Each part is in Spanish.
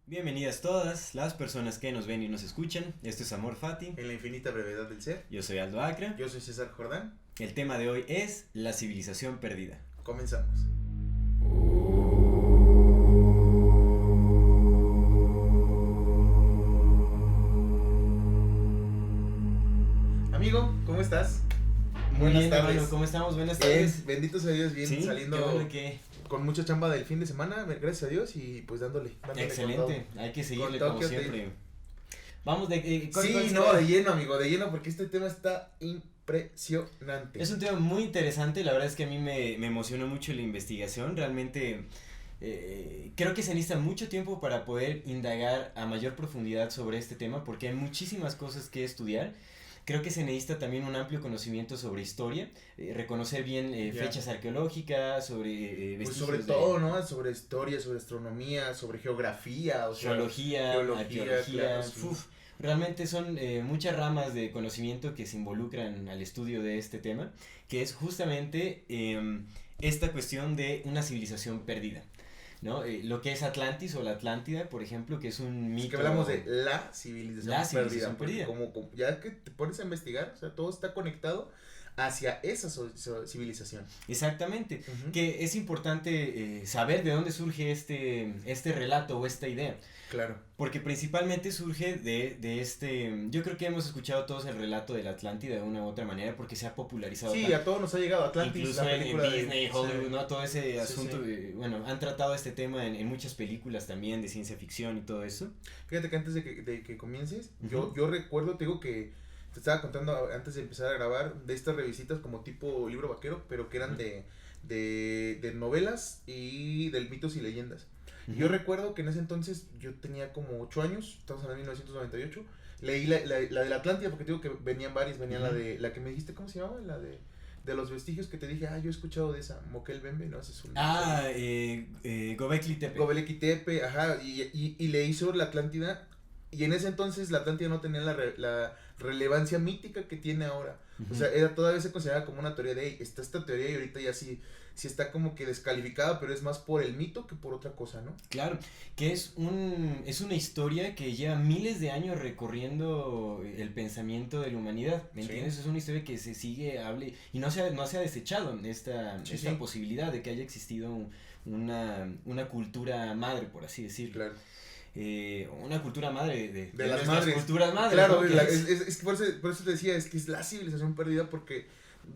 Bienvenidas todas las personas que nos ven y nos escuchan. Esto es Amor Fati. En la infinita brevedad del ser. Yo soy Aldo Acra. Yo soy César Jordán. El tema de hoy es la civilización perdida. Comenzamos. Amigo, ¿cómo estás? Muy Buenas bien, tardes. hermano, ¿cómo estamos? Buenas tardes. Benditos a Dios, bien, Sí, saliendo qué bueno que... con mucha chamba del fin de semana, gracias a Dios, y pues dándole Excelente, hay que seguirle Con como Tokio siempre. Vamos de... Sí, no, de lleno, amigo, de lleno, porque este tema está impresionante. Es un tema muy interesante, la verdad es que a mí me emocionó mucho la investigación, realmente creo que se necesita mucho tiempo para poder indagar a mayor profundidad sobre este tema porque hay muchísimas cosas que estudiar. Creo que se necesita también un amplio conocimiento sobre historia, reconocer bien fechas arqueológicas, sobre pues vestigios sobre todo, ¿no? Sobre historia, sobre astronomía, sobre geografía, o sea, geología, arqueología, claro, sí. Realmente son muchas ramas de conocimiento que se involucran al estudio de este tema, que es justamente esta cuestión de una civilización perdida, ¿no? Lo que es Atlantis o la Atlántida, por ejemplo, que es un mito. Es que hablamos de la civilización perdida. Como ya que te pones a investigar, o sea, todo está conectado hacia esa civilización. Exactamente, Uh-huh. que es importante saber de dónde surge este relato o esta idea. Claro. Porque principalmente surge de yo creo que hemos escuchado todos el relato de la Atlántida de una u otra manera porque se ha popularizado. Sí, a todos nos ha llegado Atlantis, incluso la película en Disney, Hollywood, sí. ¿no? Todo ese asunto, sí. Bueno, han tratado este tema en muchas películas también de ciencia ficción y todo eso. Fíjate que antes de que comiences, Uh-huh. yo recuerdo, te digo que te estaba contando antes de empezar a grabar de estas revisitas como tipo libro vaquero, pero que eran Uh-huh. de novelas y de mitos y leyendas. Uh-huh. Yo recuerdo que en ese entonces yo tenía como 8 años, estamos en el 1998, leí la de la Atlántida porque te digo que venían varias, venía Uh-huh. la que me dijiste, ¿cómo se llama? La de los vestigios que te dije, yo he escuchado de esa, Moquel Bembe, no, ese es un... Göbekli Tepe. Göbekli Tepe, ajá, y leí sobre la Atlántida, y en ese entonces la Atlántida no tenía la relevancia mítica que tiene ahora. Uh-huh. O sea, todavía se consideraba como una teoría de, está esta teoría y ahorita ya sí está como que descalificada, pero es más por el mito que por otra cosa, ¿no? Claro, que es una historia que lleva miles de años recorriendo el pensamiento de la humanidad, ¿me entiendes? Sí. Es una historia que se sigue, hable, y no se ha desechado esta posibilidad de que haya existido una cultura madre, por así decirlo. Claro. Una cultura madre de las madres. Culturas madres. Claro, ¿no? es que por eso te decía, es que es la civilización perdida porque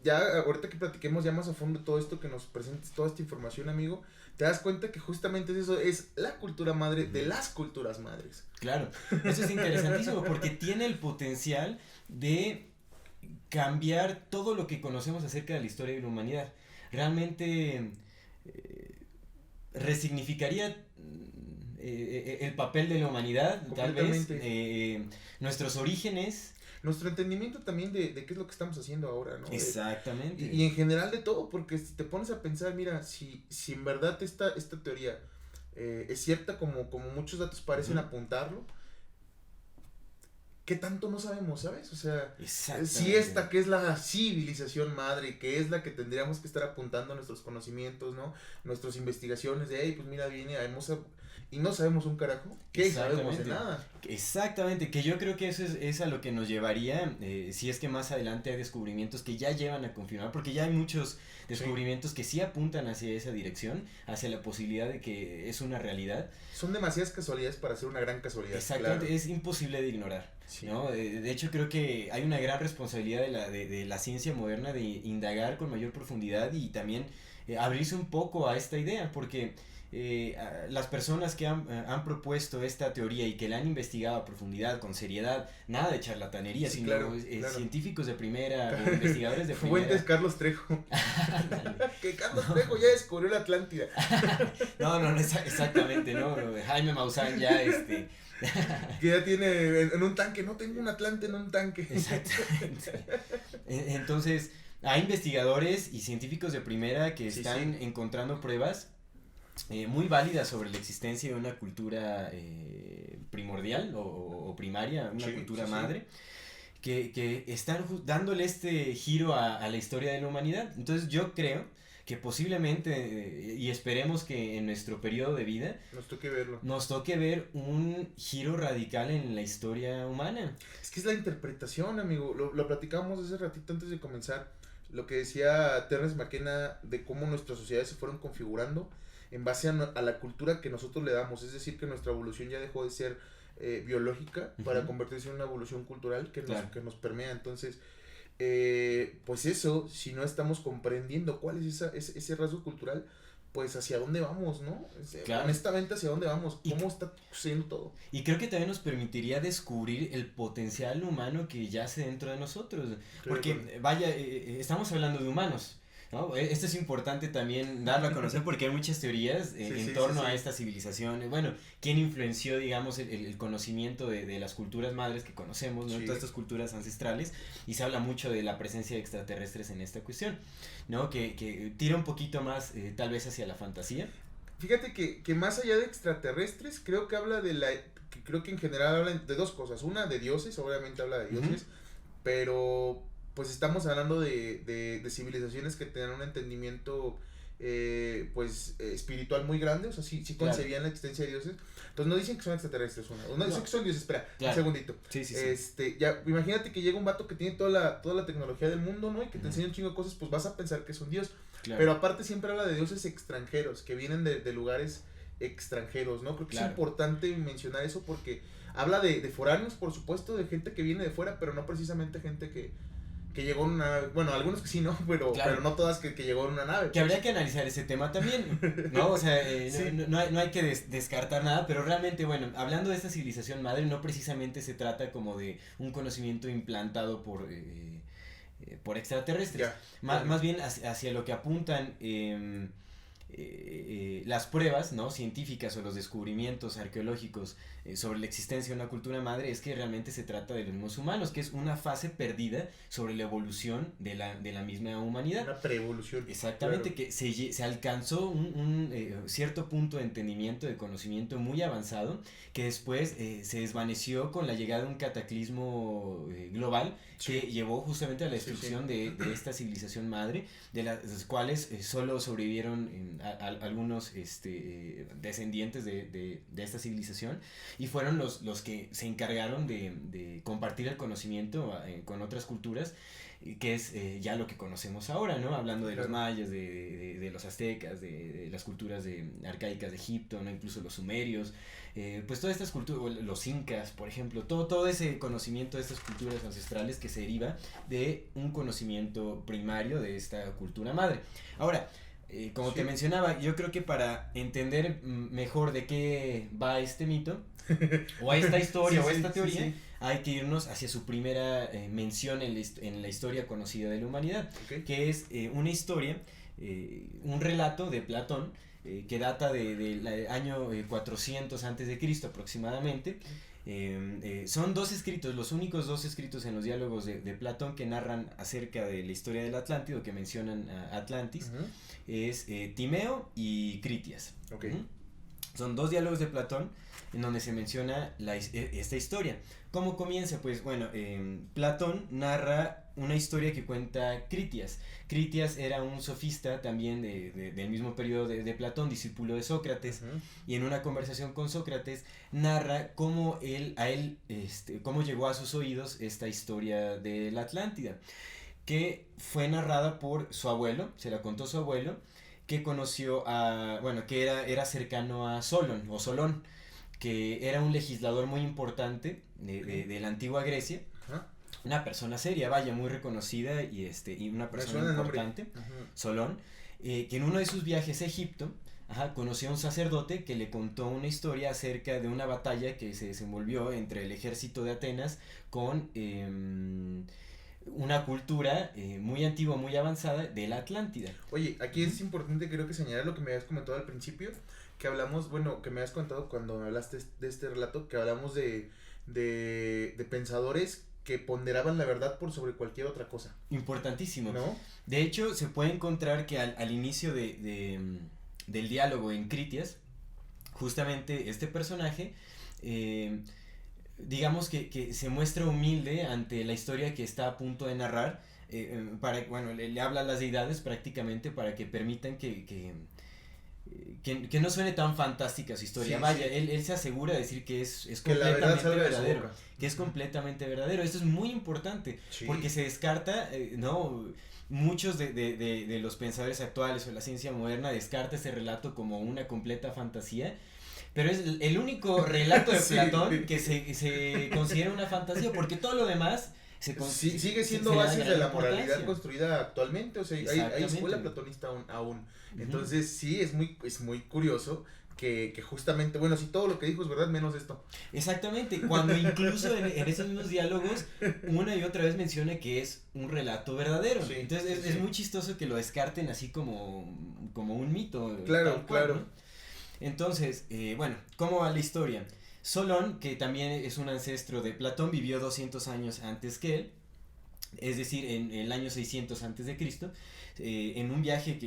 ya ahorita que platiquemos ya más a fondo todo esto, que nos presentes toda esta información, amigo, te das cuenta que justamente eso es la cultura madre de las culturas madres. Claro, eso es interesantísimo porque tiene el potencial de cambiar todo lo que conocemos acerca de la historia de la humanidad. Realmente resignificaría el papel de la humanidad, tal vez, nuestros orígenes. Nuestro entendimiento también de qué es lo que estamos haciendo ahora, ¿no? Exactamente. Y en general de todo, porque si te pones a pensar, mira, si en verdad esta teoría es cierta como muchos datos parecen uh-huh. apuntarlo, ¿qué tanto no sabemos, sabes? O sea, si esta que es la civilización madre, que es la que tendríamos que estar apuntando nuestros conocimientos, ¿no? Nuestras investigaciones de, pues mira, y no sabemos un carajo, ¿qué sabemos de nada? Exactamente, que yo creo que eso es a lo que nos llevaría, si es que más adelante hay descubrimientos que ya llevan a confirmar, porque ya hay muchos descubrimientos que sí apuntan hacia esa dirección, hacia la posibilidad de que es una realidad. Son demasiadas casualidades para ser una gran casualidad. Exactamente, claro. Es imposible de ignorar. Sí. ¿No? De hecho creo que hay una gran responsabilidad de la ciencia moderna de indagar con mayor profundidad y también abrirse un poco a esta idea, porque las personas que han propuesto esta teoría y que la han investigado a profundidad, con seriedad, nada de charlatanería, sí, sino claro. Científicos de primera o investigadores de primera. Fuentes Carlos Trejo. Que Carlos Trejo ya descubrió la Atlántida. No, exactamente, no, Jaime Maussan ya que ya tiene en un tanque, no tengo un Atlante en un tanque. Exactamente. Entonces, hay investigadores y científicos de primera que están encontrando pruebas muy válidas sobre la existencia de una cultura primordial o primaria, una cultura madre. Que están dándole este giro a la historia de la humanidad. Entonces yo creo que posiblemente, y esperemos que en nuestro periodo de vida, nos toque ver un giro radical en la historia humana. Es que es la interpretación, amigo, lo platicamos hace ratito antes de comenzar, lo que decía Terence McKenna de cómo nuestras sociedades se fueron configurando en base a la cultura que nosotros le damos, es decir, que nuestra evolución ya dejó de ser biológica para convertirse en una evolución cultural que que nos permea. Entonces, pues eso, si no estamos comprendiendo cuál es ese rasgo cultural, pues hacia dónde vamos, ¿no? Honestamente, hacia dónde vamos, cómo está sucediendo todo. Y creo que también nos permitiría descubrir el potencial humano que yace dentro de nosotros, porque vaya, estamos hablando de humanos, ¿no? Esto es importante también darlo a conocer porque hay muchas teorías en torno a esta civilización. Bueno, ¿quién influenció, digamos, el conocimiento de las culturas madres que conocemos, ¿no? Todas estas culturas ancestrales, y se habla mucho de la presencia de extraterrestres en esta cuestión, ¿no? Que tira un poquito más tal vez hacia la fantasía. Fíjate que más allá de extraterrestres, creo que habla creo que en general habla de dos cosas. Una, de dioses, obviamente habla de dioses, pero pues estamos hablando de civilizaciones que tenían un entendimiento pues espiritual muy grande, o sea, sí concebían la existencia de dioses. Entonces no dicen que son extraterrestres, no dicen que son dioses, espera, un segundito. Sí. Ya, imagínate que llega un vato que tiene toda la tecnología del mundo, ¿no? Y que te enseña un chingo de cosas, pues vas a pensar que es un dios. Pero aparte siempre habla de dioses extranjeros, que vienen de lugares extranjeros, ¿no? Creo que es importante mencionar eso porque habla de foráneos, por supuesto, de gente que viene de fuera, pero no precisamente gente que llegó en una nave. Bueno, algunos que sí, ¿no? Pero no todas que llegó en una nave. Que habría que analizar ese tema también, ¿no? O sea, no hay que descartar nada, pero realmente, bueno, hablando de esta civilización madre, no precisamente se trata como de un conocimiento implantado por extraterrestres. Más bien hacia lo que apuntan las pruebas, ¿no? científicas o los descubrimientos arqueológicos sobre la existencia de una cultura madre es que realmente se trata de los mismos humanos, que es una fase perdida sobre la evolución de la misma humanidad. Una preevolución. Exactamente, que se alcanzó un cierto punto de entendimiento, de conocimiento muy avanzado, que después se desvaneció con la llegada de un cataclismo global que llevó justamente a la destrucción de esta civilización madre, de las cuales solo sobrevivieron algunos descendientes de esta civilización, y fueron los que se encargaron de compartir el conocimiento con otras culturas, que es ya lo que conocemos ahora, ¿no? Hablando de los mayas, de los aztecas, de las culturas arcaicas de Egipto, ¿no? Incluso los sumerios, pues todas estas culturas, los incas, por ejemplo, todo ese conocimiento de estas culturas ancestrales que se deriva de un conocimiento primario de esta cultura madre. Ahora, como te mencionaba, yo creo que para entender mejor de qué va este mito, o esta historia, o esta teoría, hay que irnos hacia su primera mención en la historia conocida de la humanidad, que es una historia, un relato de Platón, que data del año 400 a.C. aproximadamente. Son dos escritos, los únicos dos escritos en los diálogos de Platón que narran acerca de la historia del Atlántido, que mencionan a Atlantis, es Timeo y Critias. Son dos diálogos de Platón en donde se menciona esta historia. ¿Cómo comienza? Pues bueno, Platón narra una historia que cuenta Critias. Critias era un sofista también del mismo periodo de Platón, discípulo de Sócrates, y en una conversación con Sócrates narra cómo cómo llegó a sus oídos esta historia de la Atlántida, que fue narrada por su abuelo, se la contó su abuelo, que conoció que era cercano a Solón, que era un legislador muy importante de la antigua Grecia, una persona seria, vaya, muy reconocida y una persona importante, Solón, que en uno de sus viajes a Egipto, conoció a un sacerdote que le contó una historia acerca de una batalla que se desenvolvió entre el ejército de Atenas con una cultura muy antigua, muy avanzada de la Atlántida. Oye, aquí es importante, creo que señalar lo que me habías comentado al principio, que hablamos, que me habías contado cuando me hablaste de este relato, que hablamos de pensadores que ponderaban la verdad por sobre cualquier otra cosa. Importantísimo, ¿no? De hecho, se puede encontrar que al inicio del diálogo en Critias, justamente este personaje, digamos que se muestra humilde ante la historia que está a punto de narrar, bueno, le habla a las deidades prácticamente para que permitan que no suene tan fantástica su historia. Sí, Vaya, sí. Él se asegura de decir que es Que la verdad completamente salga de su verdadero, boca. que es completamente verdadero. Esto es muy importante, Sí. porque se descarta, ¿no? Muchos de los pensadores actuales o la ciencia moderna descarta ese relato como una completa fantasía, pero es el único relato de Sí. Platón que se considera una fantasía, porque todo lo demás sigue siendo se le da bases gran de la moralidad importancia. construida actualmente, o sea, hay escuela platonista aún. Entonces sí, es muy curioso que justamente, bueno, sí, todo lo que dijo es verdad, menos esto. Exactamente, cuando incluso en esos mismos diálogos una y otra vez menciona que es un relato verdadero. Sí, Entonces sí, es sí. muy chistoso que lo descarten así como un mito. Claro, tal cual, claro. ¿no? Entonces, bueno, ¿cómo va la historia? Solón, que también es un ancestro de Platón, vivió 200 años antes que él, es decir, en el año 600 antes de Cristo. En un viaje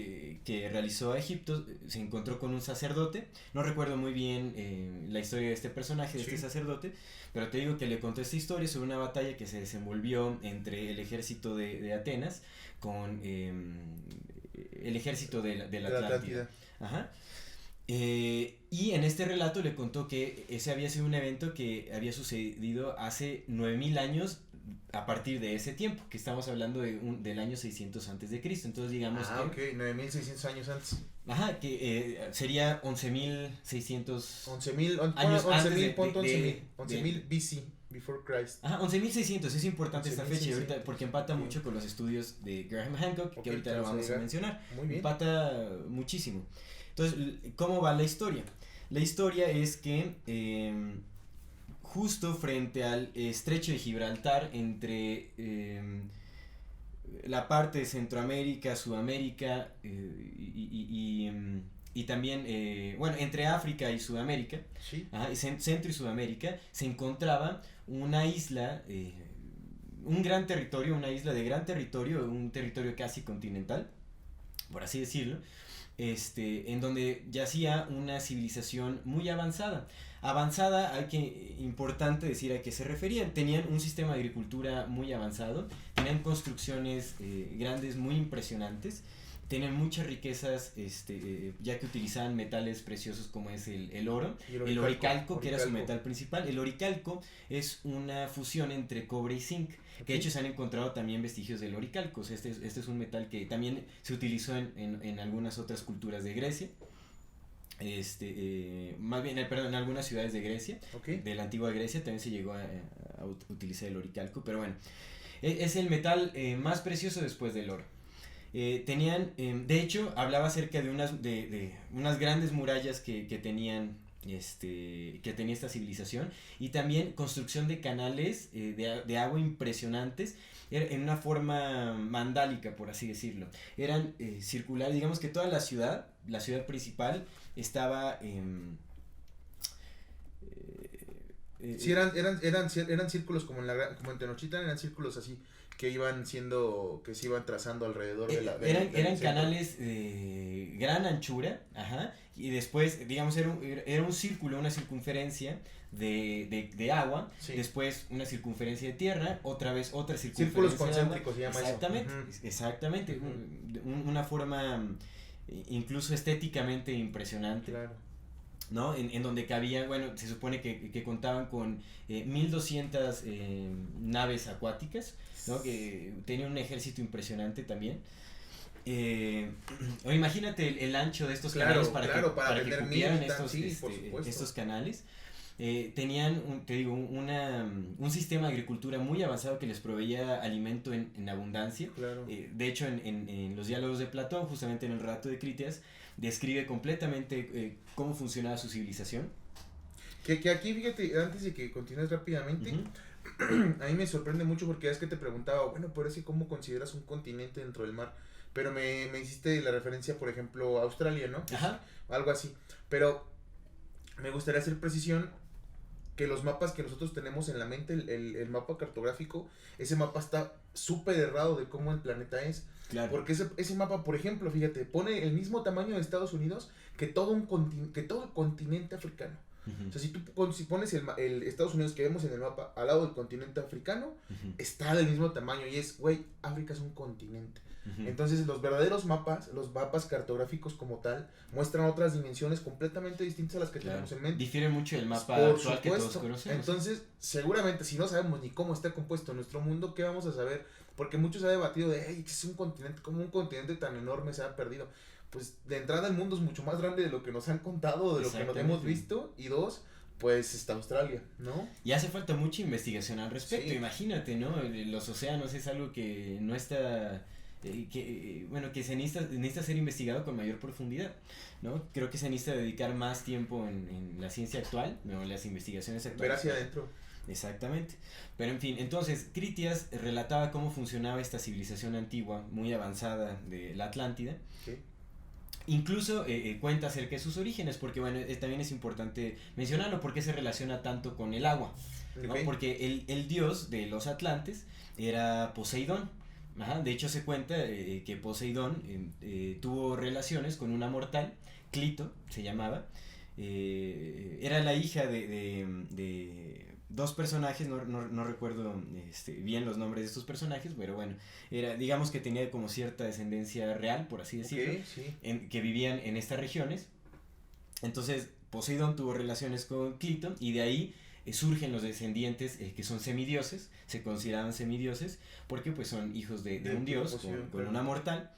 que realizó a Egipto, se encontró con un sacerdote. No recuerdo muy bien la historia de este personaje, de Sí. este sacerdote, pero te digo que le contó esta historia sobre una batalla que se desenvolvió entre el ejército de Atenas con el ejército de la Atlántida. Ajá. Y en este relato le contó que ese había sido un evento que había sucedido hace 9000 años a partir de ese tiempo, que estamos hablando del año 600 antes de Cristo. Entonces digamos que... ok, 9600 años antes. Ajá, que sería 11.600 11.000 años antes de... 11.000 BC, before Christ. Ajá, 11.600, es importante esta fecha 11.600, ahorita porque empata mucho con los estudios de Graham Hancock, que ahorita lo vamos a mencionar. Muy bien. Empata muchísimo. Entonces, ¿cómo va la historia? La historia es que justo frente al estrecho de Gibraltar, entre la parte de Centroamérica, Sudamérica y también, bueno, entre África y Sudamérica, Sí. Centro y Sudamérica, se encontraba una isla, un gran territorio, una isla de gran territorio, un territorio casi continental, por así decirlo, en donde yacía una civilización muy avanzada. Avanzada, importante decir a qué se referían. Tenían un sistema de agricultura muy avanzado, tenían construcciones grandes muy impresionantes, tenían muchas riquezas, ya que utilizaban metales preciosos como es el oro, el oricalco, que era su metal principal. El oricalco es una fusión entre cobre y zinc, que de hecho se han encontrado también vestigios del oricalco. O sea, este es un metal que también se utilizó en algunas otras culturas de Grecia. Más bien, perdón, en algunas ciudades de Grecia, de la antigua Grecia, también se llegó a utilizar el oricalco, pero bueno, es el metal más precioso después del oro. Tenían, de hecho, hablaba acerca de unas grandes murallas que tenían, que tenía esta civilización, y también construcción de canales de agua impresionantes, en una forma mandálica, por así decirlo. Eran circulares, digamos que toda la ciudad principal estaba... sí, eran círculos como en Tenochtitlan, eran círculos así que se iban trazando alrededor de la... eran canales de gran anchura, ajá, y después, digamos, era un círculo, una circunferencia de agua, sí. Después una circunferencia de tierra, otra vez otra circunferencia. Círculos concéntricos se llama exactamente, eso. Exactamente, una forma incluso estéticamente impresionante. Claro. ¿No? En donde cabían, bueno, se supone que contaban con 1200 naves acuáticas, ¿no? Que tenía un ejército impresionante también. O imagínate el ancho de estos canales para que cupieran estos canales. Tenían, un sistema de agricultura muy avanzado que les proveía alimento en abundancia. Claro. De hecho, en los diálogos de Platón, justamente en el relato de Critias, describe completamente cómo funcionaba su civilización. Que aquí, fíjate, antes de que continúes rápidamente, a mí me sorprende mucho porque es que te preguntaba, bueno, pero es que ¿cómo consideras un continente dentro del mar? Pero me hiciste la referencia, por ejemplo, a Australia, ¿no? Ajá. Algo así. Pero me gustaría hacer precisión que los mapas que nosotros tenemos en la mente, el mapa cartográfico, ese mapa está súper errado de cómo el planeta es. Claro. Porque ese mapa, por ejemplo, fíjate, pone el mismo tamaño de Estados Unidos que todo el continente africano. O sea, si pones el Estados Unidos que vemos en el mapa al lado del continente africano, está del mismo tamaño y es, güey, África es un continente. Entonces los verdaderos mapas, los mapas cartográficos como tal, muestran otras dimensiones completamente distintas a las que tenemos en mente. Difiere mucho del mapa Por actual que todos conocemos. Entonces, seguramente si no sabemos ni cómo está compuesto nuestro mundo, ¿qué vamos a saber? Porque muchos se ha debatido de, hey, es un continente, como un continente tan enorme se ha perdido. Pues de entrada el mundo es mucho más grande de lo que nos han contado, de lo que nos hemos visto, y dos, pues está Australia, ¿no? Y hace falta mucha investigación al respecto, Sí. Imagínate, ¿no? Los océanos es algo que no está... que se necesita ser investigado con mayor profundidad, ¿no? Creo que se necesita dedicar más tiempo en la ciencia actual, ¿no? En las investigaciones actuales. Ver hacia adentro. Exactamente. Pero en fin, entonces Critias relataba cómo funcionaba esta civilización antigua, muy avanzada de la Atlántida. Okay. Incluso cuenta acerca de sus orígenes, porque bueno, también es importante mencionarlo, porque se relaciona tanto con el agua, ¿no? Okay. Porque el dios de los atlantes era Poseidón. Ajá, de hecho se cuenta que Poseidón tuvo relaciones con una mortal, Clito se llamaba. Era la hija de dos personajes, no recuerdo bien los nombres de estos personajes, pero bueno, digamos que tenía como cierta descendencia real, por así decirlo, sí. que vivían en estas regiones. Entonces Poseidón tuvo relaciones con Clito y de ahí surgen los descendientes que son semidioses, se consideraban semidioses porque pues son hijos de un dios con una mortal,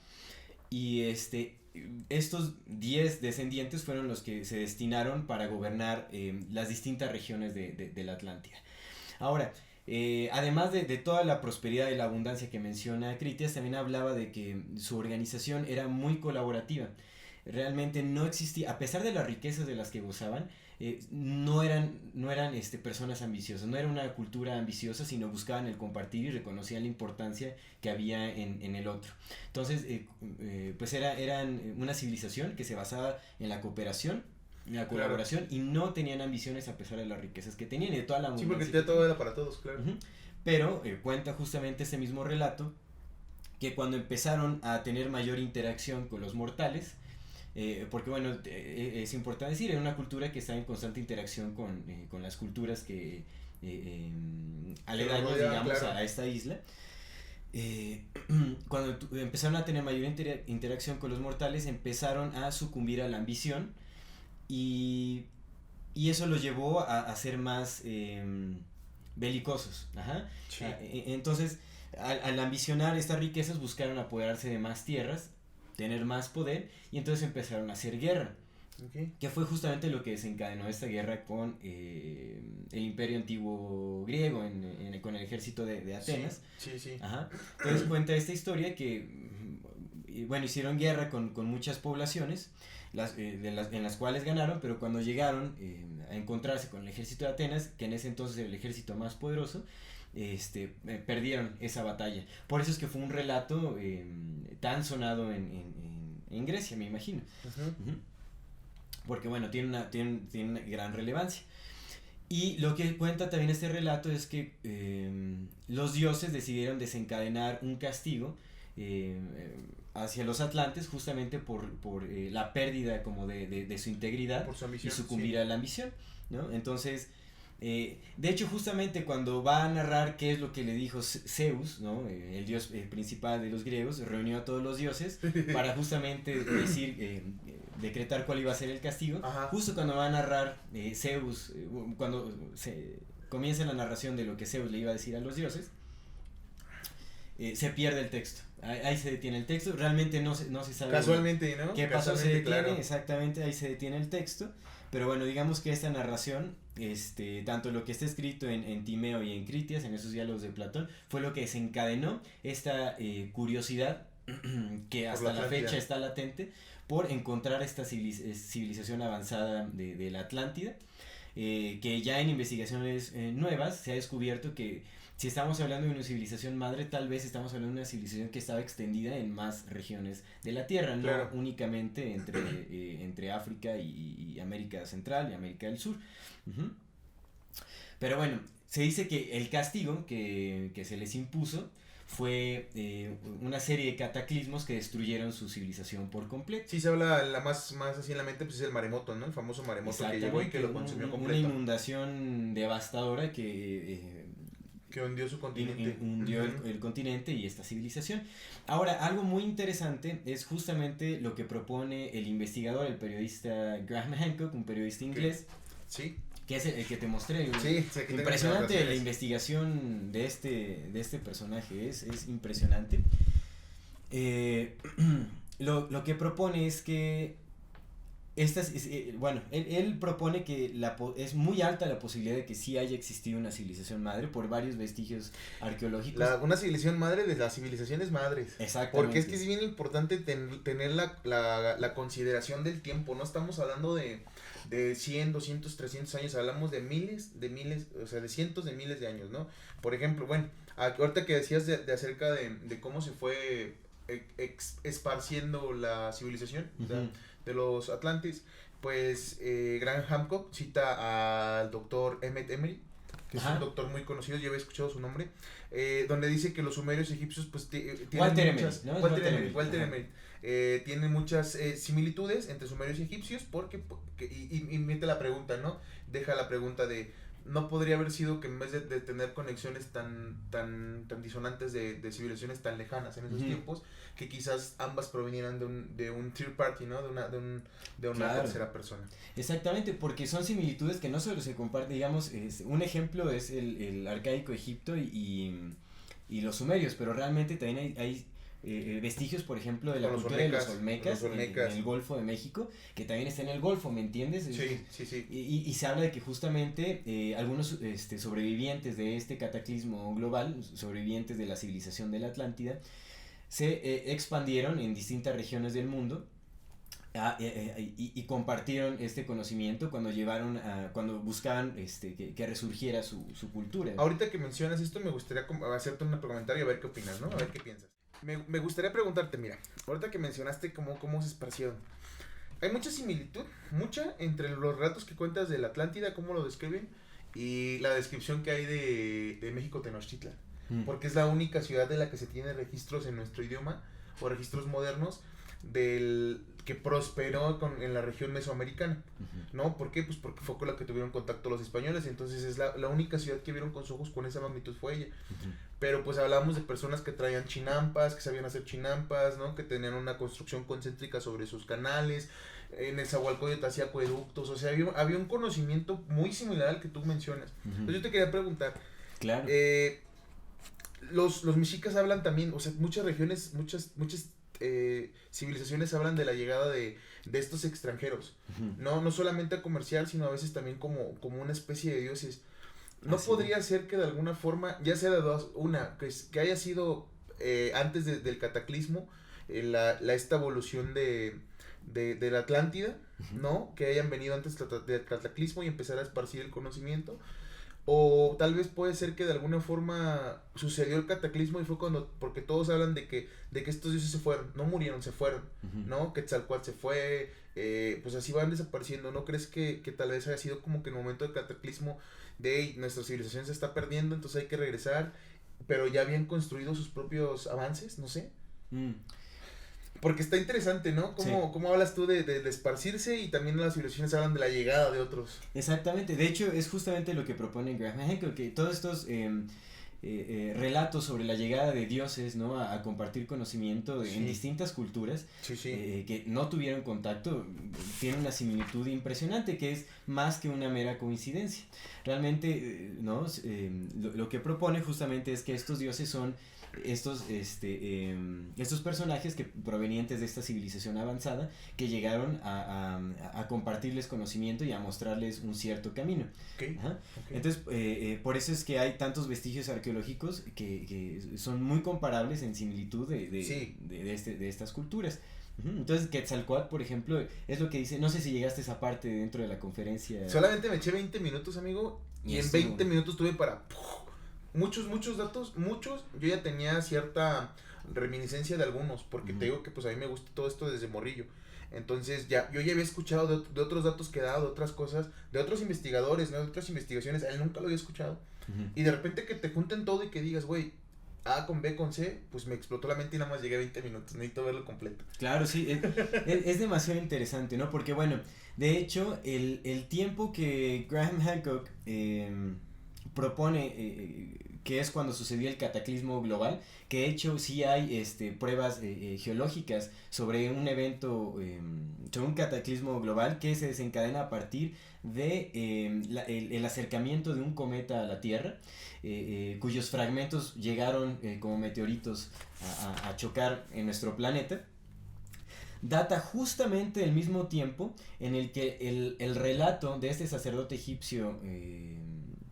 y estos 10 descendientes fueron los que se destinaron para gobernar las distintas regiones de la Atlántida. Ahora, además de toda la prosperidad y la abundancia que menciona Critias, también hablaba de que su organización era muy colaborativa. Realmente no existía, a pesar de las riquezas de las que gozaban, no eran personas ambiciosas, no era una cultura ambiciosa, sino buscaban el compartir y reconocían la importancia que había en el otro. Entonces, pues eran una civilización que se basaba en la cooperación, en la colaboración, y no tenían ambiciones a pesar de las riquezas que tenían y de toda la abundancia. Sí, porque todo era para todos, claro. Pero cuenta justamente este mismo relato que cuando empezaron a tener mayor interacción con los mortales, porque bueno, es importante decir, era una cultura que está en constante interacción con las culturas que aledañas, digamos, a esta isla. Cuando empezaron a tener mayor interacción con los mortales, empezaron a sucumbir a la ambición y eso los llevó a ser más belicosos. Ajá. Sí. Entonces, al ambicionar estas riquezas, buscaron apoderarse de más tierras, tener más poder, y entonces empezaron a hacer guerra. Que fue justamente lo que desencadenó esta guerra con el imperio antiguo griego, con el ejército de Atenas. Sí. Ajá. Entonces cuenta esta historia que, bueno, hicieron guerra con muchas poblaciones, en las cuales ganaron, pero cuando llegaron a encontrarse con el ejército de Atenas, que en ese entonces era el ejército más poderoso, perdieron esa batalla. Por eso es que fue un relato tan sonado en Grecia, me imagino. Porque bueno, tiene una gran relevancia. Y lo que cuenta también este relato es que los dioses decidieron desencadenar un castigo hacia los atlantes justamente por la pérdida como de su integridad, por su ambición, y sucumbir a la ambición, ¿no? Entonces, de hecho, justamente cuando va a narrar qué es lo que le dijo Zeus, ¿no? El dios principal de los griegos, reunió a todos los dioses para justamente decir, decretar cuál iba a ser el castigo. Ajá. Justo cuando va a narrar Zeus, cuando se comienza la narración de lo que Zeus le iba a decir a los dioses, se pierde el texto. Ahí se detiene el texto, realmente no se sabe casualmente, ¿no? Qué pasó, se detiene, claro. Exactamente, ahí se detiene el texto. Pero bueno, digamos que esta narración, tanto lo que está escrito en Timeo y en Critias, en esos diálogos de Platón, fue lo que desencadenó esta curiosidad que hasta la fecha está latente por encontrar esta civilización avanzada de la Atlántida, que ya en investigaciones nuevas se ha descubierto que si estamos hablando de una civilización madre, tal vez estamos hablando de una civilización que estaba extendida en más regiones de la Tierra, claro. No únicamente entre África y América Central y América del Sur. Pero bueno, se dice que el castigo que se les impuso fue una serie de cataclismos que destruyeron su civilización por completo. Sí, se habla la más así en la mente, pues es el maremoto, ¿no? El famoso maremoto que llegó y que lo consumió completo. Una inundación devastadora que hundió su continente. Hundió el continente y esta civilización. Ahora, algo muy interesante es justamente lo que propone el investigador, el periodista Graham Hancock, un periodista inglés. Sí. Que es el que te mostré. Sí, impresionante la investigación de este personaje, es impresionante. Lo que propone es que él propone que es muy alta la posibilidad de que sí haya existido una civilización madre por varios vestigios arqueológicos. Una civilización madre de las civilizaciones madres. Exactamente. Porque es que es bien importante tener la consideración del tiempo, no estamos hablando de 100, 200, 300 años, hablamos de miles, o sea, de cientos de miles de años, ¿no? Por ejemplo, bueno, ahorita que decías de acerca de cómo se fue esparciendo la civilización, uh-huh, de los Atlantes, pues Graham Hancock cita al doctor Emmett Emery, que Ajá, es un doctor muy conocido, yo había escuchado su nombre, donde dice que los sumerios egipcios pues tienen Walter muchas... Emery, ¿no? Walter Emery. Tienen muchas similitudes entre sumerios y egipcios y mete la pregunta, ¿no? Deja la pregunta de, ¿no podría haber sido que en vez de tener conexiones tan disonantes de civilizaciones tan lejanas en esos uh-huh tiempos, que quizás ambas provinieran de un third party, ¿no? De una claro, tercera persona. Exactamente, porque son similitudes que no solo se comparten, digamos, un ejemplo es el arcaico Egipto y los sumerios, pero realmente también hay vestigios, por ejemplo, de la cultura de los olmecas en el Golfo de México, que también está en el Golfo, ¿me entiendes? Sí. Y se habla de que justamente algunos sobrevivientes de este cataclismo global, sobrevivientes de la civilización de la Atlántida, se expandieron en distintas regiones del mundo y compartieron este conocimiento cuando buscaban que resurgiera su cultura. Ahorita que mencionas esto, me gustaría hacerte un comentario a ver qué opinas, ¿no? A ver qué piensas. Me gustaría preguntarte, mira, ahorita que mencionaste cómo se esparcieron, hay mucha similitud, entre los relatos que cuentas de la Atlántida, cómo lo describen, y la descripción que hay de México Tenochtitlan, porque es la única ciudad de la que se tiene registros en nuestro idioma, o registros modernos, del que prosperó en la región mesoamericana, uh-huh, ¿no? ¿Por qué? Pues porque fue con la que tuvieron contacto los españoles, entonces es la única ciudad que vieron con sus ojos con esa magnitud fue ella. Uh-huh. Pero pues hablamos de personas que traían chinampas, que sabían hacer chinampas, ¿no? Que tenían una construcción concéntrica sobre sus canales, en el Zahualcóyotl hacía acueductos, o sea, había un conocimiento muy similar al que tú mencionas. Uh-huh. Entonces yo te quería preguntar, claro, los mexicas hablan también, o sea, muchas regiones, muchas civilizaciones hablan de la llegada de estos extranjeros, uh-huh, no solamente a comerciar, sino a veces también como una especie de dioses. ¿No así podría ser que de alguna forma, ya sea de dos, una, que haya sido antes del cataclismo, esta evolución de la Atlántida, uh-huh, ¿no? Que hayan venido antes del cataclismo y empezar a esparcir el conocimiento? O tal vez puede ser que de alguna forma sucedió el cataclismo y fue porque todos hablan de que estos dioses se fueron, no murieron, se fueron, uh-huh, ¿no? Quetzalcóatl se fue, pues así van desapareciendo. ¿No crees que tal vez haya sido como que en el momento del cataclismo nuestra civilización se está perdiendo, entonces hay que regresar, pero ya habían construido sus propios avances? No sé. Porque está interesante, ¿no? ¿Cómo hablas tú de esparcirse y también las civilizaciones hablan de la llegada de otros? Exactamente, de hecho es justamente lo que propone Graham Hancock, que todos estos relatos sobre la llegada de dioses, ¿no? A compartir conocimiento en distintas culturas, que no tuvieron contacto, tiene una similitud impresionante que es más que una mera coincidencia. Realmente, ¿no? Lo que propone justamente es que estos dioses son estos personajes que provenientes de esta civilización avanzada que llegaron a compartirles conocimiento y a mostrarles un cierto camino. Okay. Entonces por eso es que hay tantos vestigios arqueológicos que son muy comparables en similitud de estas culturas. Entonces Quetzalcóatl, por ejemplo, es lo que dice, no sé si llegaste a esa parte dentro de la conferencia. Solamente me eché 20 minutos, amigo, y en 20 minutos tuve para muchos datos, yo ya tenía cierta reminiscencia de algunos, porque te digo que pues a mí me gusta todo esto desde morrillo. Entonces yo ya había escuchado de otros datos que he dado, de otras cosas, de otros investigadores, ¿no? De otras investigaciones, a él nunca lo había escuchado. Y de repente que te junten todo y que digas, güey, A con B con C, pues me explotó la mente y nada más llegué a 20 minutos, necesito verlo completo. Claro, sí, es demasiado interesante, ¿no? Porque bueno, de hecho, el tiempo que Graham Hancock propone, que es cuando sucedió el cataclismo global, que de hecho sí hay pruebas geológicas sobre un evento, sobre un cataclismo global que se desencadena a partir de el acercamiento de un cometa a la Tierra, cuyos fragmentos llegaron como meteoritos a chocar en nuestro planeta. Data justamente del mismo tiempo en el que el relato de este sacerdote egipcio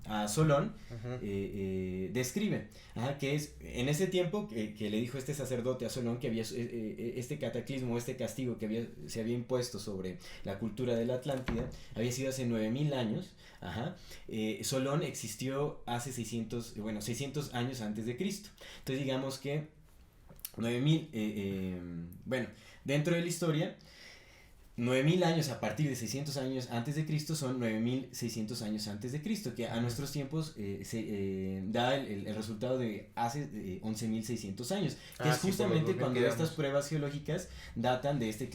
a Solón describe, que es en ese tiempo que le dijo este sacerdote a Solón que había este cataclismo, este castigo que se había impuesto sobre la cultura de la Atlántida, había sido hace 9000 años. Solón existió hace 600 años antes de Cristo. Entonces digamos que 9000, dentro de la historia, 9000 años a partir de 600 años antes de Cristo son 9600 años antes de Cristo, que a nuestros tiempos se da el resultado de hace 11600 años, que es justamente cuando estas pruebas geológicas datan de este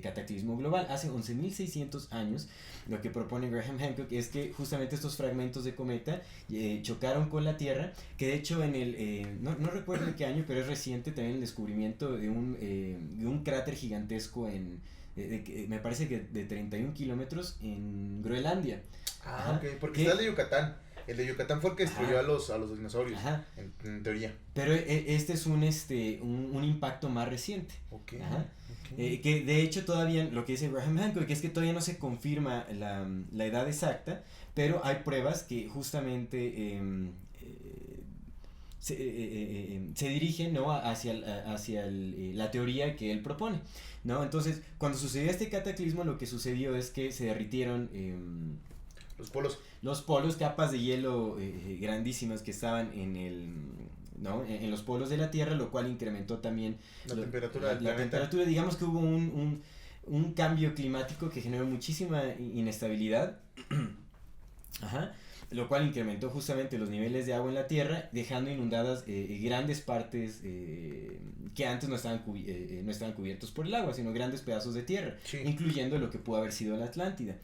cataclismo global. Hace 11600 años, lo que propone Graham Hancock es que justamente estos fragmentos de cometa chocaron con la Tierra, que de hecho en no recuerdo en qué año, pero es reciente también el descubrimiento de un cráter gigantesco me parece que de 31 kilómetros en Groenlandia. Ok, porque está el de Yucatán. El de Yucatán fue el que destruyó a los dinosaurios, en teoría. Pero este es un impacto más reciente. Okay. Que de hecho todavía, lo que dice Graham Hancock, es que todavía no se confirma la edad exacta, pero hay pruebas que justamente se dirigen, ¿no?, hacia la teoría que él propone, ¿no? Entonces, cuando sucedió este cataclismo, lo que sucedió es que se derritieron los polos, capas de hielo grandísimas que estaban en los polos de la Tierra, lo cual incrementó también la temperatura. Digamos que hubo un cambio climático que generó muchísima inestabilidad. Lo cual incrementó justamente los niveles de agua en la Tierra, dejando inundadas grandes partes que antes no estaban cubiertos por el agua, sino grandes pedazos de tierra, incluyendo lo que pudo haber sido la Atlántida.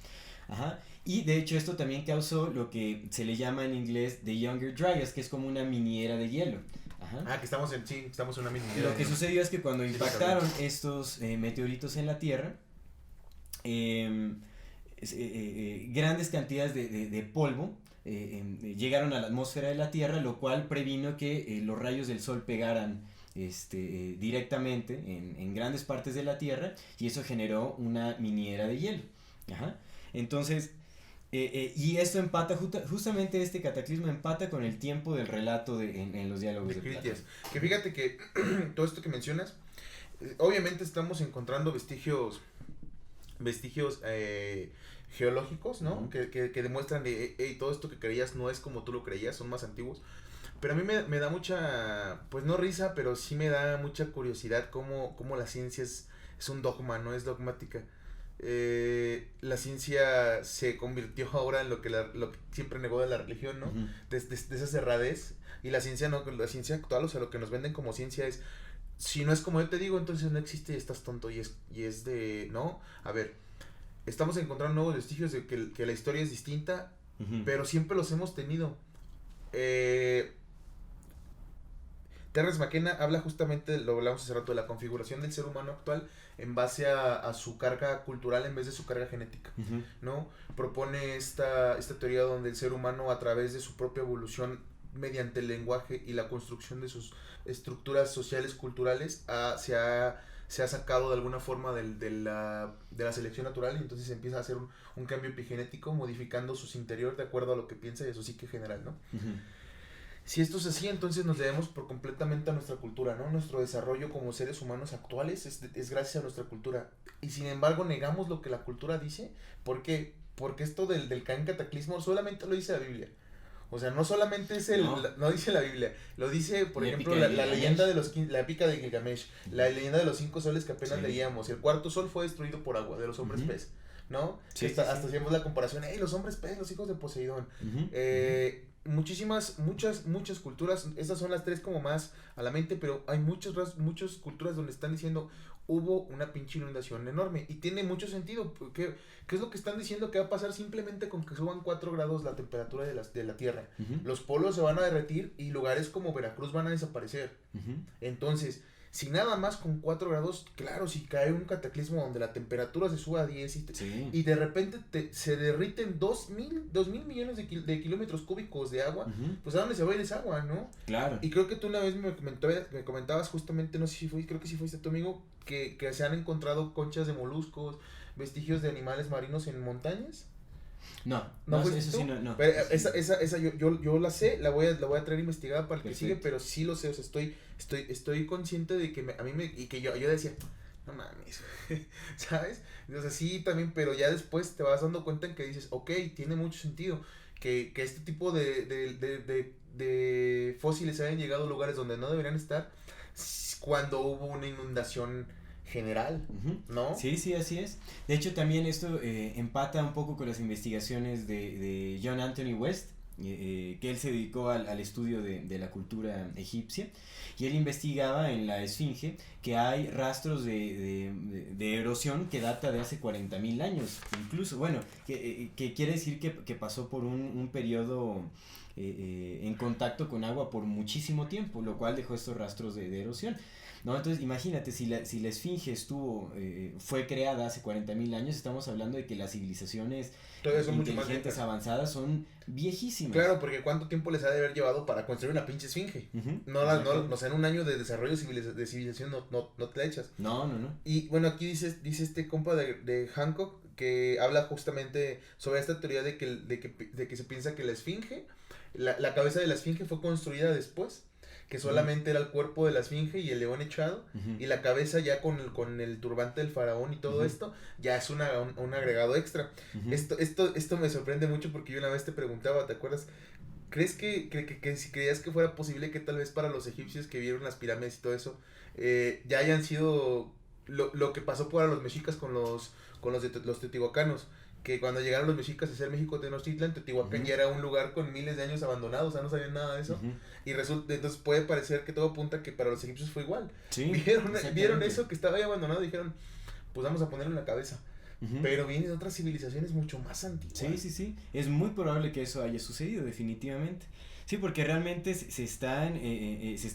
Y de hecho esto también causó lo que se le llama en inglés The Younger Dryas, que es como una mini era de hielo. Que estamos en una mini era. Lo que sucedió es que cuando impactaron estos meteoritos en la Tierra, grandes cantidades de polvo llegaron a la atmósfera de la Tierra, lo cual previno que los rayos del sol pegaran directamente en grandes partes de la Tierra, y eso generó una mini era de hielo. Entonces, y esto empata, justamente este cataclismo empata con el tiempo del relato en los diálogos de Platón. Que fíjate que todo esto que mencionas, obviamente estamos encontrando vestigios geológicos, ¿no? Que demuestran todo esto que creías no es como tú lo creías, son más antiguos. Pero a mí me da mucha, pues no risa, pero sí me da mucha curiosidad cómo la ciencia es un dogma, no es dogmática. La ciencia se convirtió ahora en lo que siempre negó de la religión, ¿no? De esa cerradez. Y la ciencia actual, o sea, lo que nos venden como ciencia es, si no es como yo te digo, entonces no existe y estás tonto. Y es de, ¿no? A ver, estamos encontrando nuevos vestigios de que la historia es distinta, pero siempre los hemos tenido. Terence McKenna habla justamente, lo hablamos hace rato, de la configuración del ser humano actual en base a su carga cultural en vez de su carga genética, ¿no? Propone esta teoría donde el ser humano, a través de su propia evolución mediante el lenguaje y la construcción de sus estructuras sociales, culturales, se ha sacado de alguna forma de la selección natural, y entonces empieza a hacer un cambio epigenético, modificando su interior de acuerdo a lo que piensa y a su psique general, ¿no? Si esto es así, entonces nos debemos por completamente a nuestra cultura, ¿no? Nuestro desarrollo como seres humanos actuales es gracias a nuestra cultura. Y sin embargo negamos lo que la cultura dice. ¿Por qué? Porque esto del Caín cataclismo solamente lo dice la Biblia. O sea, no solamente es no dice la Biblia, lo dice, por ejemplo, la leyenda de la épica de Gilgamesh, la leyenda de los 5 soles que apenas leíamos. El cuarto sol fue destruido por agua, de los hombres pez, ¿no? Sí, hasta hacíamos la comparación, los hombres pez, los hijos de Poseidón. Muchas culturas, estas son las tres como más a la mente, pero hay muchas culturas donde están diciendo hubo una pinche inundación enorme y tiene mucho sentido, porque ¿qué es lo que están diciendo que va a pasar simplemente con que suban 4 grados la temperatura de la Tierra? Los polos se van a derretir y lugares como Veracruz van a desaparecer. Entonces, si nada más con 4 grados, claro, si cae un cataclismo donde la temperatura se suba a 10 y de repente se derriten 2,000 millones de kilómetros cúbicos de agua, pues ¿a dónde se va a ir esa agua, no? Claro. Y creo que tú una vez me comentabas justamente, no sé si fue, creo que sí fuiste tu amigo, que se han encontrado conchas de moluscos, vestigios de animales marinos en montañas. No, eso sí no. Pero esa yo la sé, la voy a traer investigada para el que sigue, pero sí lo sé, o sea, estoy consciente de que y que yo decía, no mames, ¿sabes? O sea, sí también, pero ya después te vas dando cuenta en que dices, ok, tiene mucho sentido que este tipo de fósiles hayan llegado a lugares donde no deberían estar cuando hubo una inundación general, ¿no? Sí, así es. De hecho, también esto empata un poco con las investigaciones de John Anthony West, que él se dedicó al estudio de la cultura egipcia, y él investigaba en la Esfinge que hay rastros de erosión que data de hace 40,000 años, incluso, bueno, que quiere decir que pasó por un periodo en contacto con agua por muchísimo tiempo, lo cual dejó estos rastros de erosión. ¿No? Entonces imagínate, si la Esfinge fue creada hace 40,000 años, estamos hablando de que las civilizaciones inteligentes avanzadas son viejísimas. Claro, porque ¿cuánto tiempo les ha de haber llevado para construir una pinche Esfinge? No sé, en un año de desarrollo de civilización no te la echas. No. Y bueno, aquí dice este compa de Hancock que habla justamente sobre esta teoría de que se piensa que la Esfinge, la cabeza de la Esfinge fue construida después, que solamente era el cuerpo de la Esfinge y el león echado, y la cabeza ya con el turbante del faraón y todo esto, ya es un agregado extra. Esto me sorprende mucho porque yo una vez te preguntaba, ¿te acuerdas? ¿Crees que si creías que fuera posible que tal vez para los egipcios que vieron las pirámides y todo eso, ya hayan sido lo que pasó para los mexicas con los teotihuacanos? Que cuando llegaron los mexicas a hacer México Tenochtitlan, Teotihuacán ya era un lugar con miles de años abandonado, o sea, no sabían nada de eso. Y entonces puede parecer que todo apunta que para los egipcios fue igual. Sí, vieron eso que estaba ahí abandonado y dijeron, pues vamos a ponerlo en la cabeza. Pero vienen de otras civilizaciones mucho más antiguas. Sí. Es muy probable que eso haya sucedido, definitivamente. Sí, porque realmente se está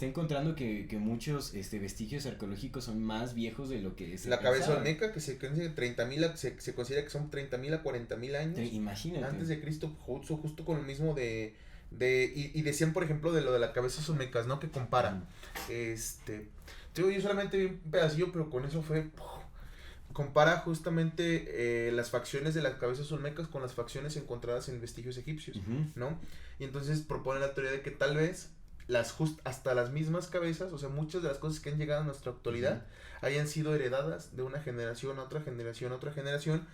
encontrando que muchos vestigios arqueológicos son más viejos de lo que la cabeza olmeca, que se considera que son 30,000 a 40,000 años. Imagínate. Antes de Cristo, justo con lo mismo y decían, por ejemplo, de lo de las cabezas olmecas, ¿no? Que comparan. Yo solamente vi un pedacillo, pero con eso compara justamente las facciones de las cabezas olmecas con las facciones encontradas en vestigios egipcios, ¿no? Y entonces propone la teoría de que tal vez hasta las mismas cabezas, o sea, muchas de las cosas que han llegado a nuestra actualidad hayan sido heredadas de una generación a otra generación a otra generación,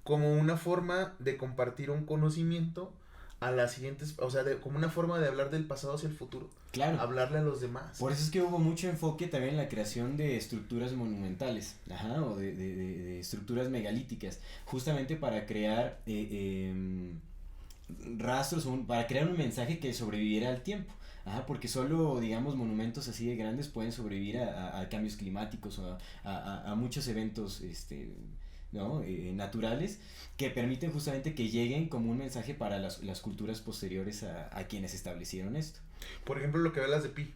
como una forma de compartir un conocimiento a las siguientes, o sea, como una forma de hablar del pasado hacia el futuro. Claro. Hablarle a los demás. Por eso es que hubo mucho enfoque también en la creación de estructuras monumentales, o de estructuras megalíticas, justamente para crear rastros, para crear un mensaje que sobreviviera al tiempo. Porque solo, digamos, monumentos así de grandes pueden sobrevivir a cambios climáticos o a muchos eventos naturales que permiten justamente que lleguen como un mensaje para las culturas posteriores a quienes establecieron esto. Por ejemplo, lo que hablas de Pi.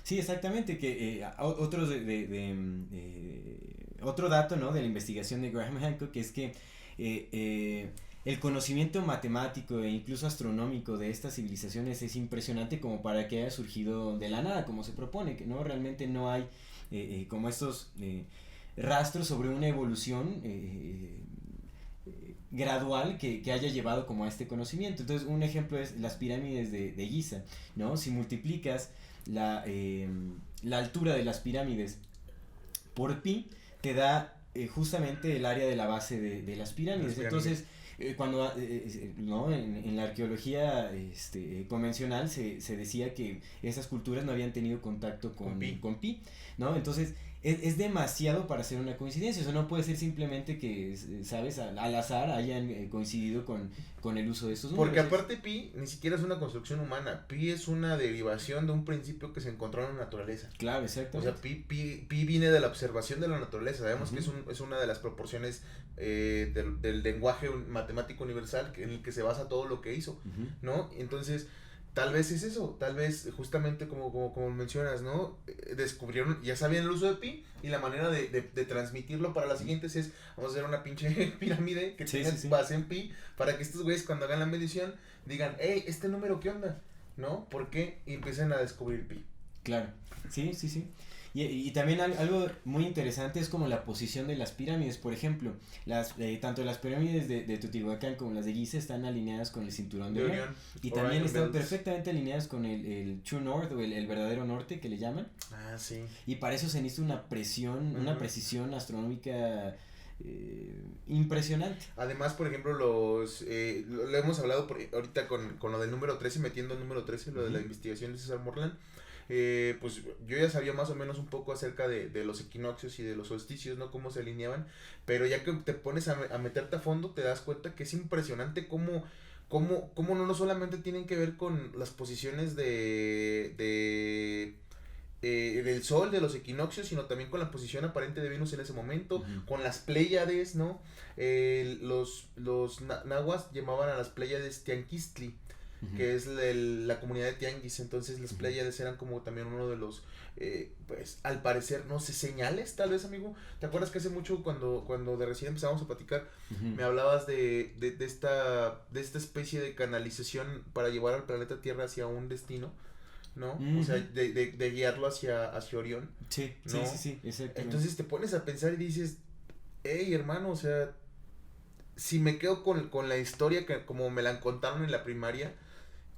Sí, exactamente, que otro dato, ¿no?, de la investigación de Graham Hancock es que el conocimiento matemático e incluso astronómico de estas civilizaciones es impresionante como para que haya surgido de la nada, como se propone, que no realmente no hay como estos rastros sobre una evolución gradual que haya llevado como a este conocimiento. Entonces, un ejemplo es las pirámides de Giza, ¿no? Si multiplicas la altura de las pirámides por pi, te da justamente el área de la base de las pirámides. Entonces, cuando en la arqueología convencional se decía que esas culturas no habían tenido contacto con pi, ¿no? Entonces es demasiado para ser una coincidencia. Eso no puede ser simplemente que, ¿sabes? Al azar hayan coincidido con el uso de estos números. Porque aparte pi ni siquiera es una construcción humana. Pi es una derivación de un principio que se encontró en la naturaleza. Claro, exactamente. O sea, pi viene de la observación de la naturaleza. Sabemos que es una de las proporciones del lenguaje matemático universal en el que se basa todo lo que hizo, ¿no? Entonces, tal vez es eso, tal vez justamente como mencionas, ¿no? Descubrieron, ya sabían el uso de pi y la manera de transmitirlo para las siguientes es, vamos a hacer una pinche pirámide que tenga base en pi para que estos güeyes cuando hagan la medición digan, hey, ¿este número qué onda? ¿No? ¿Por qué? Y empiecen a descubrir pi. Claro, sí. Y también algo muy interesante es como la posición de las pirámides. Por ejemplo, tanto las pirámides de Teotihuacán como las de Giza están alineadas con el cinturón de Orión. Y también están perfectamente alineadas con el True North o el verdadero norte que le llaman. Ah, sí. Y para eso se necesita una precisión astronómica impresionante. Además, por ejemplo, lo hemos hablado ahorita con lo del número 13, metiendo el número 13, lo de la investigación de César Morland. Pues yo ya sabía más o menos un poco acerca de los equinoccios y de los solsticios, ¿no? Cómo se alineaban, pero ya que te pones a meterte a fondo te das cuenta que es impresionante cómo no solamente tienen que ver con las posiciones del sol, de los equinoccios, sino también con la posición aparente de Venus en ese momento, con las Pléyades, ¿no? Los nahuas llamaban a las Pléyades Tianquistli, que es la comunidad de tianguis. Entonces las Pléyades eran como también uno de los pues al parecer, no sé, señales tal vez, amigo. ¿Te acuerdas que hace mucho cuando de recién empezamos a platicar me hablabas de esta especie de canalización para llevar al planeta Tierra hacia un destino, ¿no? O sea, de guiarlo hacia Orión? Sí, ¿no? sí, exactamente. Entonces te pones a pensar y dices, hey, hermano, o sea, si me quedo con la historia que como me la contaron en la primaria,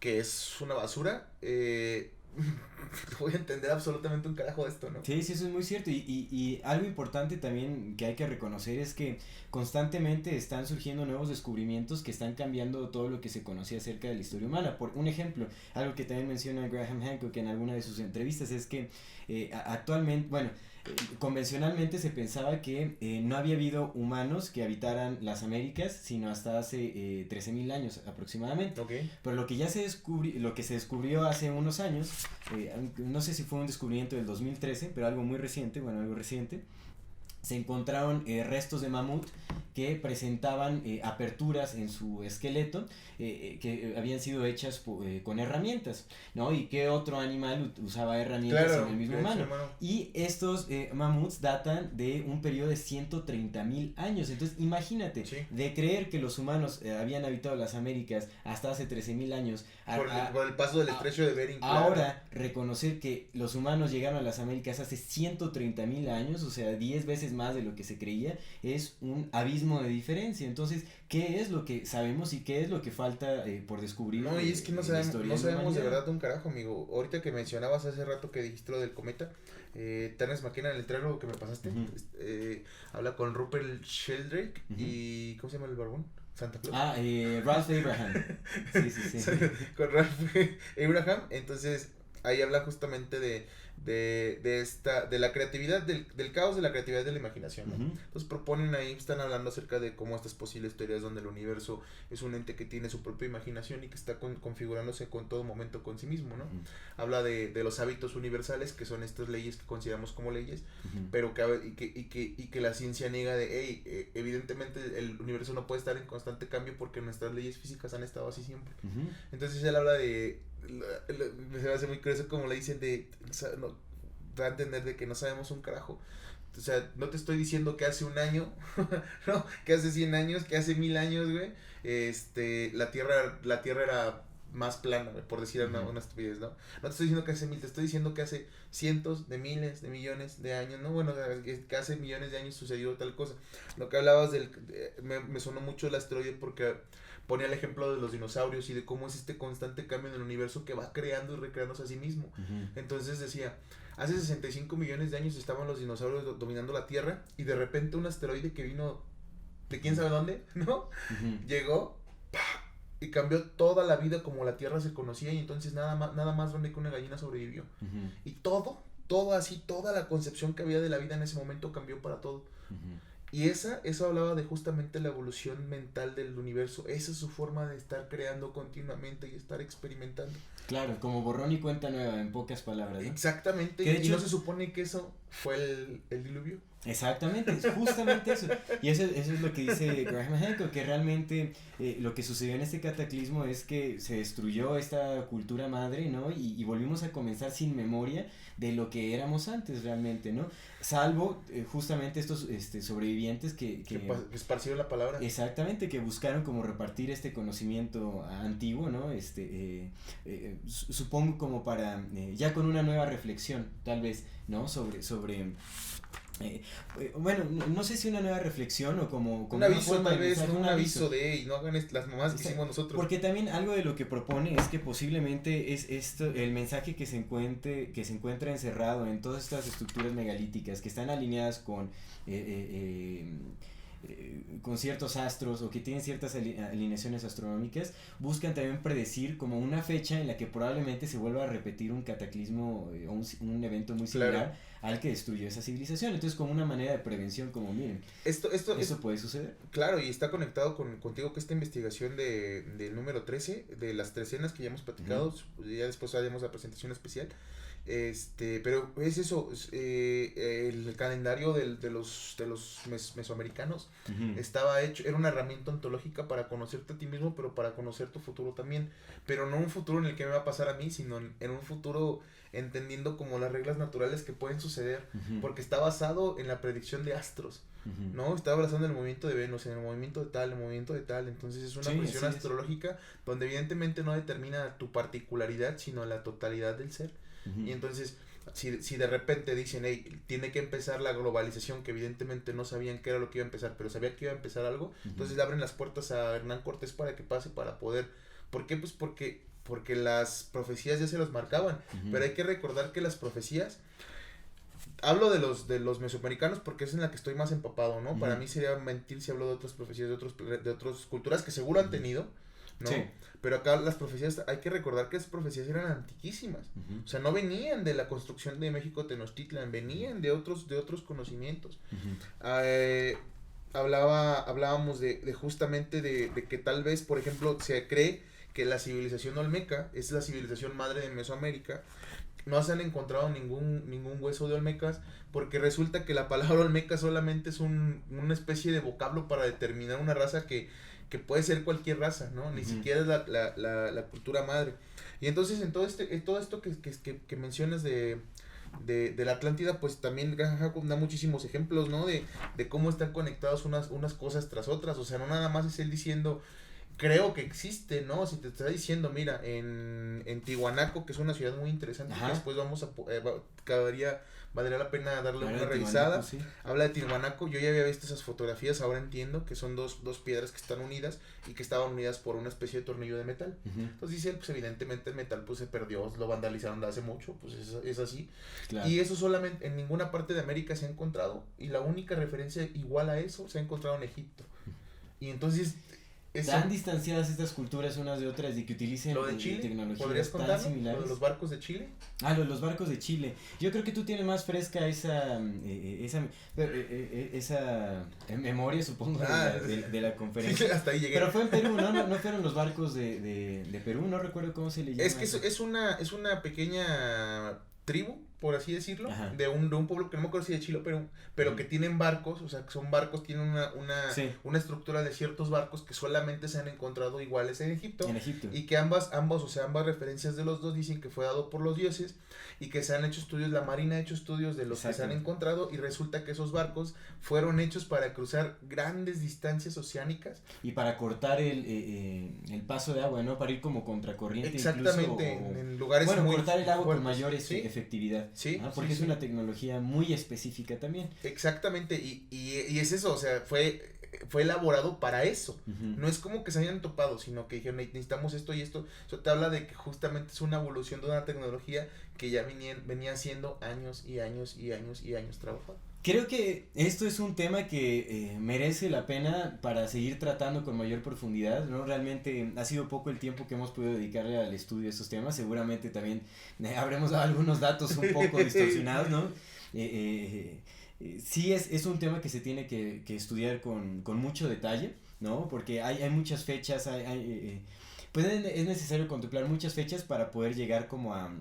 que es una basura, voy a entender absolutamente un carajo de esto, ¿no? Sí, eso es muy cierto. Y algo importante también que hay que reconocer es que constantemente están surgiendo nuevos descubrimientos que están cambiando todo lo que se conocía acerca de la historia humana. Por un ejemplo, algo que también menciona Graham Hancock en alguna de sus entrevistas es que actualmente, convencionalmente se pensaba que no había habido humanos que habitaran las Américas sino hasta hace 13,000 años aproximadamente. Okay. Pero lo que se descubrió hace unos años, no sé si fue un descubrimiento del 2013, pero algo reciente, se encontraron restos de mamut que presentaban aperturas en su esqueleto que habían sido hechas con herramientas, ¿no? Y que otro animal usaba herramientas en el mismo humano. Y estos mamuts datan de un periodo de 130,000 años. Entonces, imagínate, de creer que los humanos habían habitado las Américas hasta hace 13,000 años. Por el paso del estrecho de Bering. Ahora, reconocer que los humanos llegaron a las Américas hace 130,000 años, o sea, 10 veces más de lo que se creía, es un abismo de diferencia. Entonces, ¿qué es lo que sabemos y qué es lo que falta por descubrir? No, y es que no sabemos de verdad un carajo, amigo. Ahorita que mencionabas hace rato que dijiste lo del cometa, Terence McKenna, en el trailer que me pasaste, habla con Rupert Sheldrake y ¿cómo se llama el barbón? Santa Claus. Ralph Abraham. Sí. Con Ralph Abraham. Entonces ahí habla justamente de la creatividad, del caos de la creatividad de la imaginación, ¿no? Entonces proponen ahí, están hablando acerca de cómo estas posibles teorías donde el universo es un ente que tiene su propia imaginación y que está configurándose con todo momento con sí mismo, ¿no? Habla de los hábitos universales, que son estas leyes que consideramos como leyes, pero que la ciencia niega de, evidentemente el universo no puede estar en constante cambio porque nuestras leyes físicas han estado así siempre. Entonces él habla de, me hace muy curioso como le dicen da a entender de que no sabemos un carajo. O sea, no te estoy diciendo que hace un año, no, que hace 100 años, que hace 1000 años, güey, la tierra era más plana, güey, por decir una estupidez, ¿no? No te estoy diciendo que hace 1000, te estoy diciendo que hace cientos de miles de millones de años, ¿no? Bueno, que hace millones de años sucedió tal cosa. Lo que hablabas me sonó mucho el asteroide porque ponía el ejemplo de los dinosaurios y de cómo es este constante cambio en el universo que va creando y recreándose a sí mismo. Entonces decía, hace 65 millones de años estaban los dinosaurios dominando la Tierra y de repente un asteroide que vino de quién sabe dónde, ¿no? Llegó y cambió toda la vida como la Tierra se conocía y entonces nada más donde que una gallina sobrevivió. Y todo todo así, toda la concepción que había de la vida en ese momento cambió para todo. Y eso hablaba de justamente la evolución mental del universo. Esa es su forma de estar creando continuamente y estar experimentando. Claro, como borrón y cuenta nueva, en pocas palabras, ¿no? Exactamente, y no se supone que eso fue el diluvio. Exactamente, es justamente eso. Y eso es lo que dice Graham Hancock, que realmente lo que sucedió en este cataclismo es que se destruyó esta cultura madre, ¿no? Y volvimos a comenzar sin memoria de lo que éramos antes realmente, ¿no? Salvo justamente estos sobrevivientes que esparcieron la palabra. Exactamente, que buscaron como repartir este conocimiento antiguo, ¿no? Supongo como para, ya con una nueva reflexión, tal vez, ¿no? Sobre bueno, no sé si una nueva reflexión o como un aviso, tal vez, un aviso de, y no hagan las mamás que hicimos nosotros. Porque también algo de lo que propone es que posiblemente es esto, el mensaje que se encuentra encerrado en todas estas estructuras megalíticas que están alineadas con ciertos astros o que tienen ciertas alineaciones astronómicas, buscan también predecir como una fecha en la que probablemente se vuelva a repetir un cataclismo o un evento muy similar al que destruyó esa civilización. Entonces, como una manera de prevención, como miren, eso puede suceder. Claro, y está conectado contigo que esta investigación del número 13, de las trecenas que ya hemos platicado, ya después haremos la presentación especial. Pero es eso, el calendario de los mesoamericanos estaba hecho, era una herramienta ontológica para conocerte a ti mismo, pero para conocer tu futuro también, pero no un futuro en el que me va a pasar a mí, sino en un futuro entendiendo como las reglas naturales que pueden suceder, porque está basado en la predicción de astros, ¿no? Está basado en el movimiento de Venus, en el movimiento de tal, entonces es una predicción astrológica donde evidentemente no determina tu particularidad, sino la totalidad del ser. Y entonces, si de repente dicen, hey, tiene que empezar la globalización, que evidentemente no sabían qué era lo que iba a empezar, pero sabían que iba a empezar algo, entonces le abren las puertas a Hernán Cortés para que pase, para poder. ¿Por qué? Pues porque las profecías ya se los marcaban, pero hay que recordar que las profecías, hablo de los mesoamericanos porque es en la que estoy más empapado, ¿no? Para mí sería mentir si hablo de otras profecías de otras culturas que seguro han tenido, ¿no? Sí. Pero acá las profecías, hay que recordar que esas profecías eran antiquísimas. O sea, no venían de la construcción de México Tenochtitlan, venían de otros conocimientos. Hablábamos de justamente de que tal vez, por ejemplo, se cree que la civilización olmeca es la civilización madre de Mesoamérica. No se han encontrado ningún hueso de olmecas, porque resulta que la palabra olmeca solamente es una especie de vocablo para determinar una raza que puede ser cualquier raza, ¿no? Ni siquiera es la cultura madre. Y entonces en todo esto que mencionas de la Atlántida, pues también Jacob da muchísimos ejemplos, ¿no? De cómo están conectadas unas cosas tras otras. O sea, no nada más es él diciendo, creo que existe, ¿no? Si te está diciendo, mira, en Tiwanaco, que es una ciudad muy interesante, que después valdría la pena darle una revisada. Sí. Habla de Tiwanaco, yo ya había visto esas fotografías, ahora entiendo que son dos piedras que están unidas y que estaban unidas por una especie de tornillo de metal. Entonces dice él, pues evidentemente el metal pues se perdió, lo vandalizaron de hace mucho, pues es así. Claro. Y eso solamente en ninguna parte de América se ha encontrado, y la única referencia igual a eso se ha encontrado en Egipto. Y entonces tan distanciadas estas culturas unas de otras y que utilicen lo de Chile, tecnologías ¿podrías contar tan similares? Lo de los barcos de Chile. Lo de los barcos de Chile. Yo creo que tú tienes más fresca esa memoria, supongo, de la conferencia. Sí, hasta ahí llegué. Pero fue en Perú, ¿no fueron los barcos de Perú, no recuerdo cómo se le llama. Es que es una pequeña tribu, por así decirlo, de un pueblo que no me acuerdo si de Chile o Perú, pero que tienen barcos, o sea, que son barcos, tienen una estructura de ciertos barcos que solamente se han encontrado iguales en Egipto. Y que ambas referencias de los dos dicen que fue dado por los dioses, y que se han hecho estudios, la marina ha hecho estudios de los que se han encontrado, y resulta que esos barcos fueron hechos para cruzar grandes distancias oceánicas. Y para cortar el paso de agua, ¿no? Para ir como contracorriente. Exactamente, incluso, en lugares muy cortar el agua fuertes, con mayor efectividad. Sí, porque es una tecnología muy específica también. Exactamente, y es eso, o sea, fue elaborado para eso. No es como que se hayan topado, sino que dijeron, necesitamos esto y esto. Eso te habla de que justamente es una evolución de una tecnología que ya venía haciendo años y años y años y años trabajando. Creo que esto es un tema que merece la pena para seguir tratando con mayor profundidad, ¿no? Realmente ha sido poco el tiempo que hemos podido dedicarle al estudio de estos temas, seguramente también habremos dado algunos datos un poco distorsionados, ¿no? Sí es un tema que se tiene que estudiar con mucho detalle, ¿no? Porque hay muchas fechas, pues es necesario contemplar muchas fechas para poder llegar como a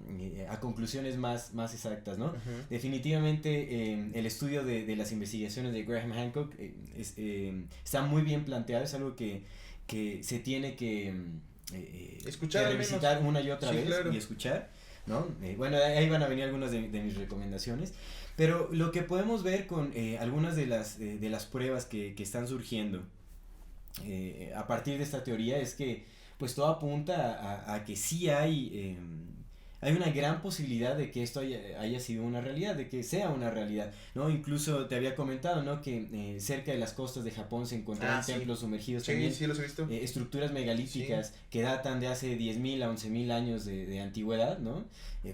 conclusiones más exactas, ¿no? Ujú. Definitivamente el estudio de las investigaciones de Graham Hancock está muy bien planteado, es algo que se tiene Escuchar que al menos. revisitar una y otra Sí, vez claro. y escuchar, ¿no? Bueno, ahí van a venir algunas de mis recomendaciones, pero lo que podemos ver con algunas de las pruebas que están surgiendo a partir de esta teoría es que pues todo apunta a que sí hay una gran posibilidad de que esto haya sido una realidad, de que sea una realidad, ¿no? Incluso te había comentado, ¿no? Que cerca de las costas de Japón se encontraron Sí. templos sumergidos Sí, también, sí, los he visto. estructuras megalíticas que datan de hace 10.000 a 11.000 años de antigüedad, ¿no?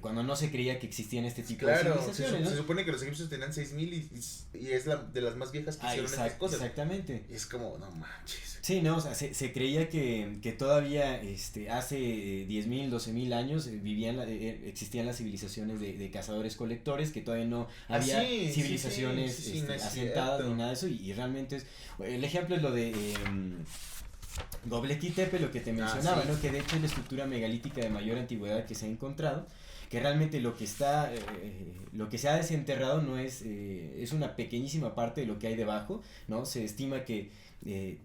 Cuando no se creía que existían este tipo de Claro, civilizaciones, ¿no? se supone que los egipcios tenían 6000 y es de las más viejas que hicieron estas cosas. Exactamente. Y es como, no manches. Sí, no, o sea, se creía que todavía hace 10.000, 12.000 años existían las civilizaciones de cazadores-colectores, que todavía no había Sí, civilizaciones sí, no es asentadas cierto. ni nada de eso, y realmente el ejemplo es lo de Göbekli Tepe, lo que te mencionaba, Sí. ¿no? Que de hecho es la estructura megalítica de mayor antigüedad que se ha encontrado, que realmente lo que se ha desenterrado no es una pequeñísima parte de lo que hay debajo, ¿no? Se estima que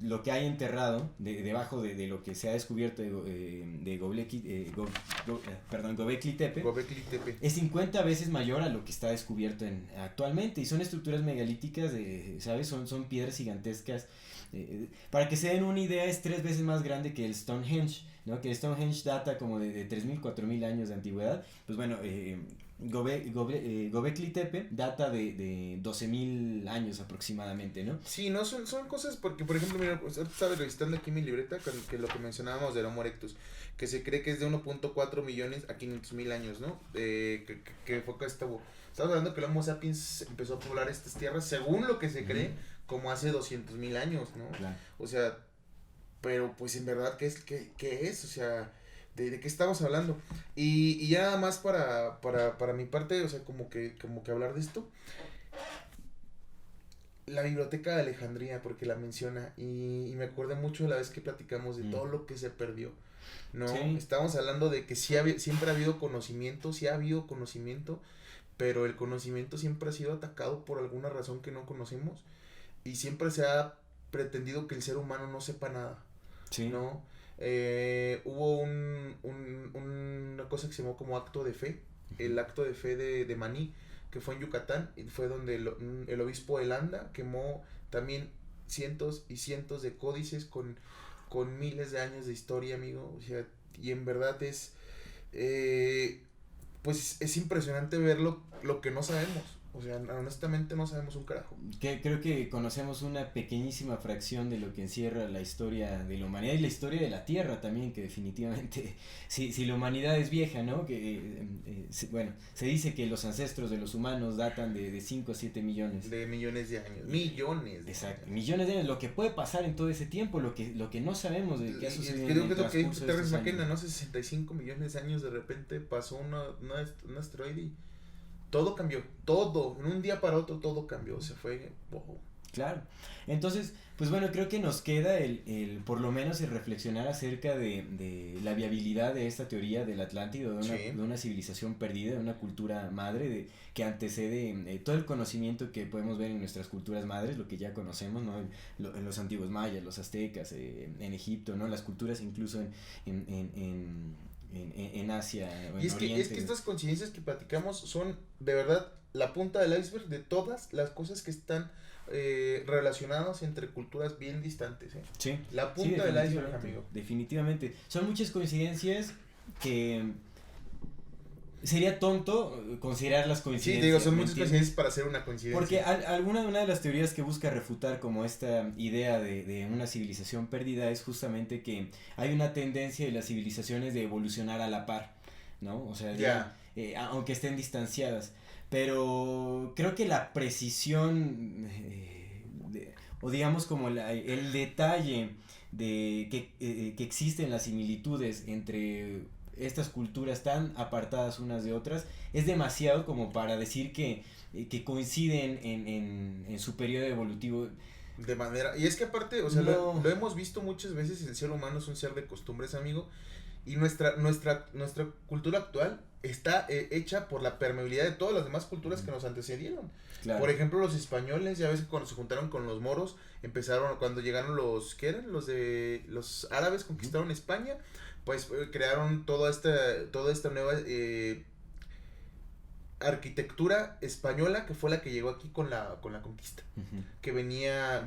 lo que hay enterrado debajo de lo que se ha descubierto de Göbekli Tepe Göbekli Tepe. es 50 veces mayor a lo que está descubierto actualmente, y son estructuras megalíticas, ¿sabes? Son piedras gigantescas. Para que se den una idea, es 3 veces más grande que el Stonehenge, ¿no? Que el Stonehenge data como de 3.000, 4.000 años de antigüedad. Pues bueno, Göbekli Tepe data de 12.000 años aproximadamente, ¿no? Sí, no, son cosas porque, por ejemplo, mira, pues, estaba revisando aquí mi libreta que lo que mencionábamos del Homo erectus, que se cree que es de 1.4 millones a 500.000 años, ¿no? Que fue que estamos hablando que el Homo sapiens empezó a poblar estas tierras, según lo que se cree, como hace 200.000 años, ¿no? Claro. O sea, pero pues en verdad, ¿qué es? O sea, ¿de qué estamos hablando? Y ya nada más para mi parte, o sea, como que hablar de esto. La biblioteca de Alejandría, porque la menciona, y me acuerdo mucho de la vez que platicamos de todo lo que se perdió, ¿no? Sí. Estábamos hablando de que siempre ha habido conocimiento, sí ha habido conocimiento, pero el conocimiento siempre ha sido atacado por alguna razón que no conocemos, y siempre se ha pretendido que el ser humano no sepa nada, Sí. ¿no? Hubo una cosa que se llamó como acto de fe, el acto de fe de Maní, que fue en Yucatán, y fue donde el obispo de Landa quemó también cientos y cientos de códices con miles de años de historia, amigo. O sea, y en verdad pues es impresionante ver lo que no sabemos. O sea, honestamente no sabemos un carajo. Creo que conocemos una pequeñísima fracción de lo que encierra la historia de la humanidad y la historia de la Tierra también, que definitivamente, si la humanidad es vieja, ¿no? Que, bueno, se dice que los ancestros de los humanos datan de 5 a 7 millones. De millones de años. Millones. Exacto, millones de años, lo que puede pasar en todo ese tiempo, lo que no sabemos de qué ha sucedido. Creo que es lo que dijo transcurso de Terrence estos McKenna, años. ¿no? 65 millones de años de repente pasó un asteroide y todo cambió, todo, en un día para otro todo cambió, se fue, wow. Claro, entonces, pues bueno, creo que nos queda por lo menos el reflexionar acerca de la viabilidad de esta teoría del Atlántido, de una civilización perdida, de una cultura madre que antecede todo el conocimiento que podemos ver en nuestras culturas madres, lo que ya conocemos, ¿no? En los antiguos mayas, los aztecas, en Egipto, ¿no? Las culturas incluso en Asia o en Y es Oriente. que estas coincidencias que platicamos son de verdad la punta del iceberg de todas las cosas que están relacionadas entre culturas bien distantes, ¿eh? Sí. La punta del iceberg, amigo. Definitivamente. Son muchas coincidencias que sería tonto considerar las coincidencias. Sí, te digo, son muchas coincidencias para hacer una coincidencia. Porque una de las teorías que busca refutar como esta idea de una civilización perdida es justamente que hay una tendencia de las civilizaciones de evolucionar a la par, ¿no? O sea, aunque estén distanciadas. Pero creo que la precisión, o digamos como el detalle de que existen las similitudes entre estas culturas tan apartadas unas de otras, es demasiado como para decir que coinciden en su periodo evolutivo. De manera, y es que aparte, o sea, lo hemos visto muchas veces, el ser humano es un ser de costumbres, amigo, y nuestra cultura actual está hecha por la permeabilidad de todas las demás culturas que nos antecedieron. Claro. Por ejemplo, los españoles, ya ves que cuando se juntaron con los moros, cuando llegaron ¿qué eran? Los árabes conquistaron España, pues crearon toda esta nueva arquitectura española, que fue la que llegó aquí con la conquista, que venía,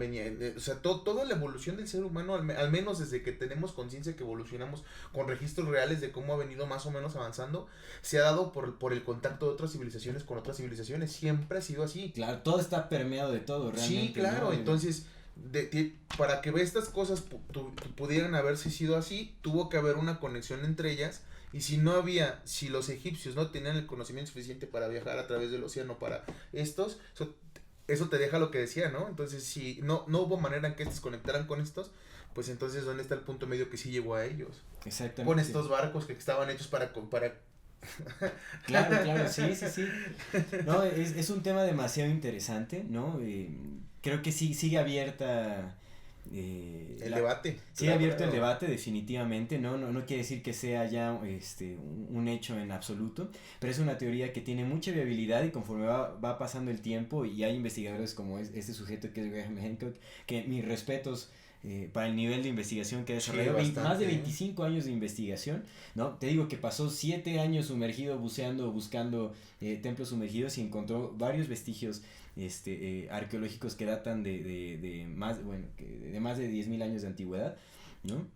o sea, toda la evolución del ser humano, al menos desde que tenemos conciencia que evolucionamos con registros reales de cómo ha venido más o menos avanzando, se ha dado por el contacto de otras civilizaciones con otras civilizaciones, siempre ha sido así. Claro, todo está permeado de todo, realmente. Sí, claro, ¿no? Entonces, para que estas cosas pudieran haberse sido así, tuvo que haber una conexión entre ellas. Y si los egipcios no tenían el conocimiento suficiente para viajar a través del océano para eso te deja lo que decía, ¿no? Entonces, si no hubo manera en que estos conectaran con estos, pues entonces, ¿dónde está el punto medio que sí llegó a ellos? Exactamente. Con estos barcos que estaban hechos para Claro, sí. No, es un tema demasiado interesante, ¿no? Creo que sí sigue abierta... el debate. Sí, abierto el debate, definitivamente, no quiere decir que sea ya un hecho en absoluto, pero es una teoría que tiene mucha viabilidad y conforme va pasando el tiempo y hay investigadores como este sujeto que es Graham Hancock, que mis respetos para el nivel de investigación que ha desarrollado, más de 25 años de investigación, ¿no? Te digo que pasó 7 años sumergido buceando, buscando templos sumergidos y encontró varios vestigios arqueológicos que datan de más de 10.000 años de antigüedad, ¿no?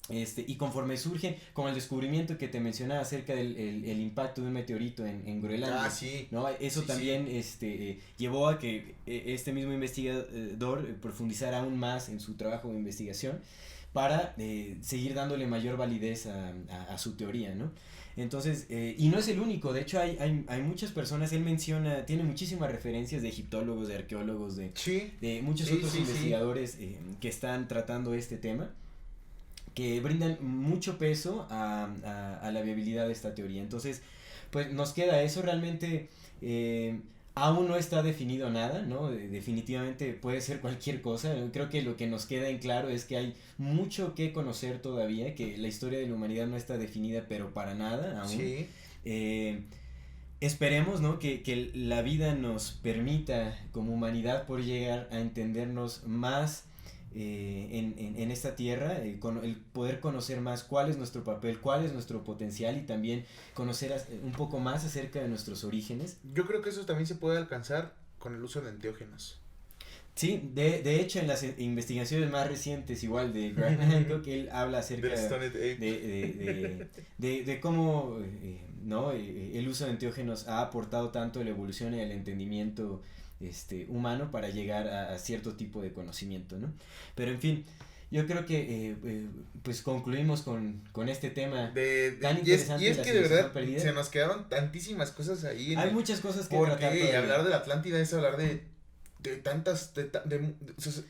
Y conforme surgen, como el descubrimiento que te mencionaba acerca del el impacto de un meteorito en Groenlandia, sí, ¿no? Eso sí, también llevó a que este mismo investigador profundizara aún más en su trabajo de investigación para seguir dándole mayor validez a su teoría, ¿no? Entonces, y no es el único, de hecho hay muchas personas, él menciona, tiene muchísimas referencias de egiptólogos, de arqueólogos, de muchos otros investigadores que están tratando este tema, que brindan mucho peso a la viabilidad de esta teoría. Entonces, pues nos queda eso, realmente aún no está definido nada, ¿no? Definitivamente puede ser cualquier cosa. Creo que lo que nos queda en claro es que hay mucho que conocer todavía, que la historia de la humanidad no está definida, pero para nada aún. Sí. Esperemos, ¿no? Que la vida nos permita como humanidad poder llegar a entendernos más en esta tierra, el poder conocer más cuál es nuestro papel, cuál es nuestro potencial y también conocer un poco más acerca de nuestros orígenes. Yo creo que eso también se puede alcanzar con el uso de enteógenos. Sí, de hecho en las investigaciones más recientes, igual de Graham Hancock, él habla acerca de cómo ¿no? El uso de enteógenos ha aportado tanto a la evolución y al entendimiento humano para llegar a cierto tipo de conocimiento, ¿no? Pero en fin, yo creo que pues concluimos con este tema tan interesante. Y es que de verdad perdida. Se nos quedaron tantísimas cosas ahí. Hay muchas cosas que tratar. Porque hablar de la Atlántida es hablar de tantas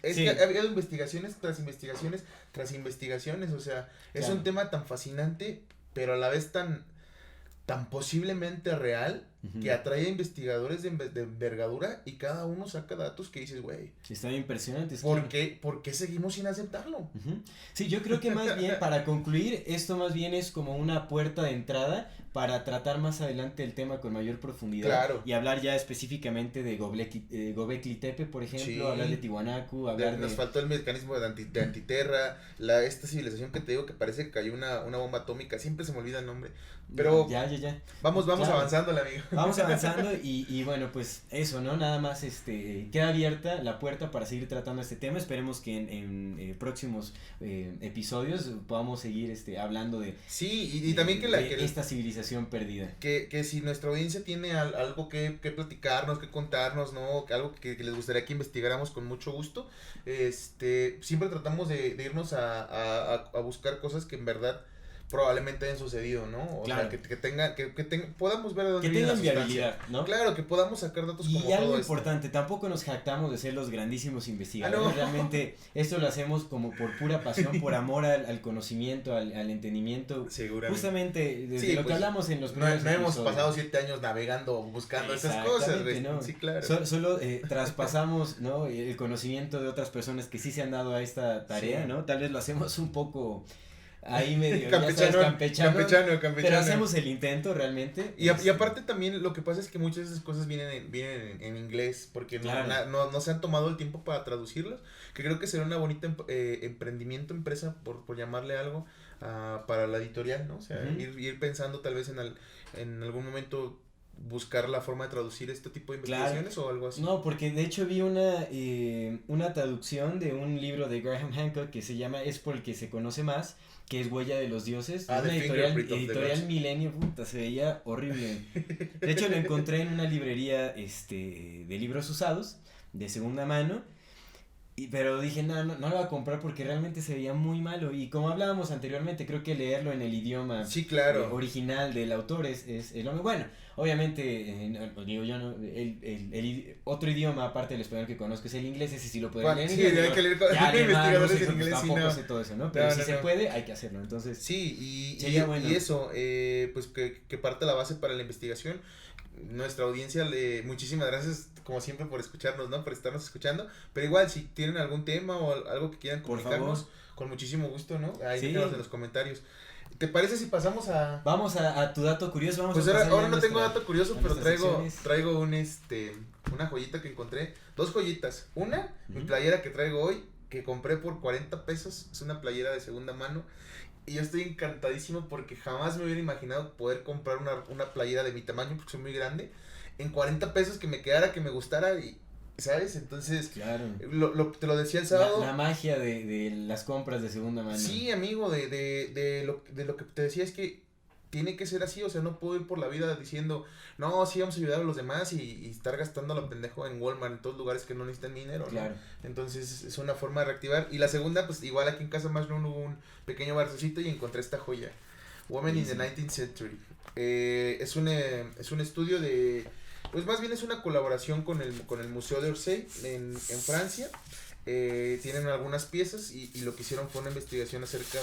es que ha habido investigaciones tras investigaciones tras investigaciones, o sea, es un tema tan fascinante, pero a la vez tan posiblemente real, que atrae a investigadores de envergadura y cada uno saca datos que dices, güey. Sí, están impresionantes. ¿Por qué seguimos sin aceptarlo? Sí, yo creo que más bien, para concluir, esto más bien es como una puerta de entrada para tratar más adelante el tema con mayor profundidad. Claro. Y hablar ya específicamente de Göbekli Tepe, por ejemplo, hablar de Tiwanaku, Nos faltó el mecanismo de antiterra, esta civilización que te digo que parece que cayó una bomba atómica, siempre se me olvida el nombre. Pero ya. Vamos claro. Avanzando, amigo. Vamos avanzando y bueno, pues eso, ¿no? Nada más queda abierta la puerta para seguir tratando este tema. Esperemos que en próximos episodios podamos seguir hablando de también que esta civilización perdida. Que si nuestra audiencia tiene algo que platicarnos, que contarnos, ¿no? Algo que les gustaría que investigáramos con mucho gusto, siempre tratamos de irnos a buscar cosas que en verdad probablemente hayan sucedido, ¿no? O claro. sea, podamos ver de dónde viene la sustancia. Que tengan viabilidad, ¿no? Claro, que podamos sacar datos como todo Y algo importante, tampoco nos jactamos de ser los grandísimos investigadores, realmente esto lo hacemos como por pura pasión, por amor al conocimiento, al entendimiento. Seguramente. Justamente desde lo que hablamos en los primeros no hemos pasado 7 años navegando, buscando esas cosas. ¿no? Sí, claro. Solo traspasamos, ¿no? El conocimiento de otras personas que sí se han dado a esta tarea, sí. ¿no? Tal vez lo hacemos un poco ahí medio campechano, pero hacemos el intento realmente. Y aparte también lo que pasa es que muchas de esas cosas vienen en inglés, porque claro. no se han tomado el tiempo para traducirlas, que creo que será una bonita empresa, por llamarle algo, para la editorial, ¿no? O sea, ir pensando tal vez en algún momento buscar la forma de traducir este tipo de investigaciones, claro. O algo así. No, porque de hecho vi una traducción de un libro de Graham Hancock que se llama Es por el que se conoce más, que es Huella de los Dioses, una editorial Milenio, puta, se veía horrible. De hecho lo encontré en una librería de libros usados, de segunda mano, pero dije, no lo voy a comprar porque realmente se veía muy malo, y como hablábamos anteriormente, creo que leerlo en el idioma sí, claro. Original del autor es lo bueno. Obviamente, digo yo, no, el otro idioma aparte del español que conozco es el inglés, ese sí lo pueden leer. Sí, hay que leer con investigadores en inglés. Tampoco sé todo eso, ¿no? Pero si se puede, hay que hacerlo, entonces. Sí, bueno. Y eso, pues que parte la base para la investigación. Nuestra audiencia, muchísimas gracias como siempre por escucharnos, ¿no? Por estarnos escuchando, pero igual si tienen algún tema o algo que quieran comunicarnos, con muchísimo gusto, ¿no? Ahí déjenos en los comentarios. ¿Te parece si pasamos a...? Vamos a tu dato curioso, pues ahora no tengo dato curioso, pero traigo una joyita que encontré, 2 joyitas. Una, mi playera que traigo hoy, que compré por 40 pesos, es una playera de segunda mano, y yo estoy encantadísimo porque jamás me hubiera imaginado poder comprar una playera de mi tamaño, porque soy muy grande, en 40 pesos, que me quedara, que me gustara, y ¿sabes? Entonces, claro. Te lo decía el sábado. La magia de las compras de segunda mano. Sí, amigo, de lo que te decía es que tiene que ser así, o sea, no puedo ir por la vida diciendo, no, sí, vamos a ayudar a los demás y estar gastando a lo pendejo en Walmart, en todos lugares que no necesitan mi dinero, ¿no? Claro. Entonces, es una forma de reactivar. Y la segunda, pues, igual aquí en Casa Maslow hubo un pequeño barcito y encontré esta joya, Women in the 19th Century. Es un estudio pues más bien es una colaboración con el Museo de Orsay en Francia. Tienen algunas piezas y lo que hicieron fue una investigación acerca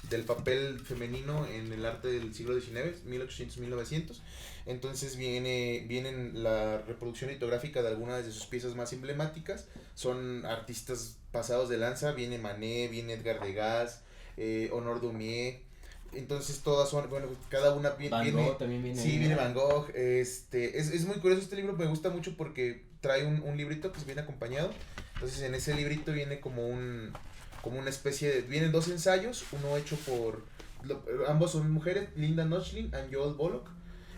del papel femenino en el arte del siglo XIX, 1800-1900. Entonces vienen la reproducción litográfica de algunas de sus piezas más emblemáticas. Son artistas pasados de lanza, viene Manet, viene Edgar Degas, Honor Daumier. Entonces todas son, bueno, cada una Van Gogh también viene. Sí, viene Van Gogh. Es muy curioso este libro, me gusta mucho porque trae un librito que se viene acompañado. Entonces en ese librito viene como una especie de, vienen 2 ensayos, uno hecho por, ambos son mujeres, Linda Nochlin y Joel Bullock.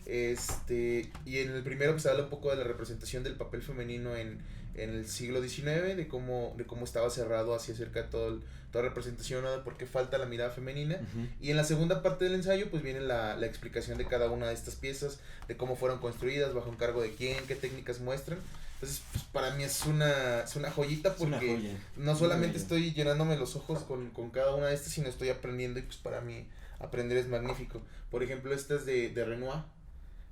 Y en el primero pues habla un poco de la representación del papel femenino en el siglo XIX, de cómo estaba cerrado hacia acerca de toda representación, ¿no? De por qué falta la mirada femenina. Y en la segunda parte del ensayo pues viene la explicación de cada una de estas piezas, de cómo fueron construidas, bajo encargo de quién, qué técnicas muestran. Entonces, pues, para mí es una joyita, porque no solamente estoy llenándome los ojos con cada una de estas, sino estoy aprendiendo, y pues para mí aprender es magnífico. Por ejemplo, esta es de Renoir,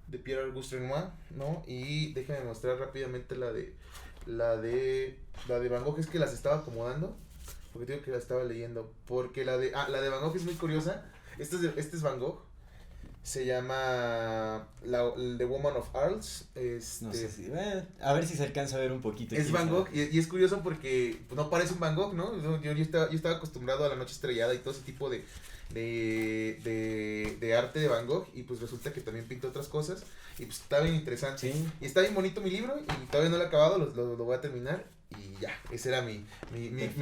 de Pierre-Auguste Renoir, ¿no? Y déjame mostrar rápidamente la de Van Gogh, es que las estaba acomodando, porque digo que la estaba leyendo, porque la de Van Gogh es muy curiosa. Este es Van Gogh. Se llama The Woman of Arles. No sé si, a ver si se alcanza a ver un poquito. Es Van Gogh, y es curioso porque pues, no parece un Van Gogh, ¿no? Yo estaba acostumbrado a La Noche Estrellada y todo ese tipo de arte de Van Gogh, y pues resulta que también pinta otras cosas, y pues está bien interesante. Sí. Y está bien bonito mi libro, y todavía no lo he acabado, lo voy a terminar, y ya, ese era mi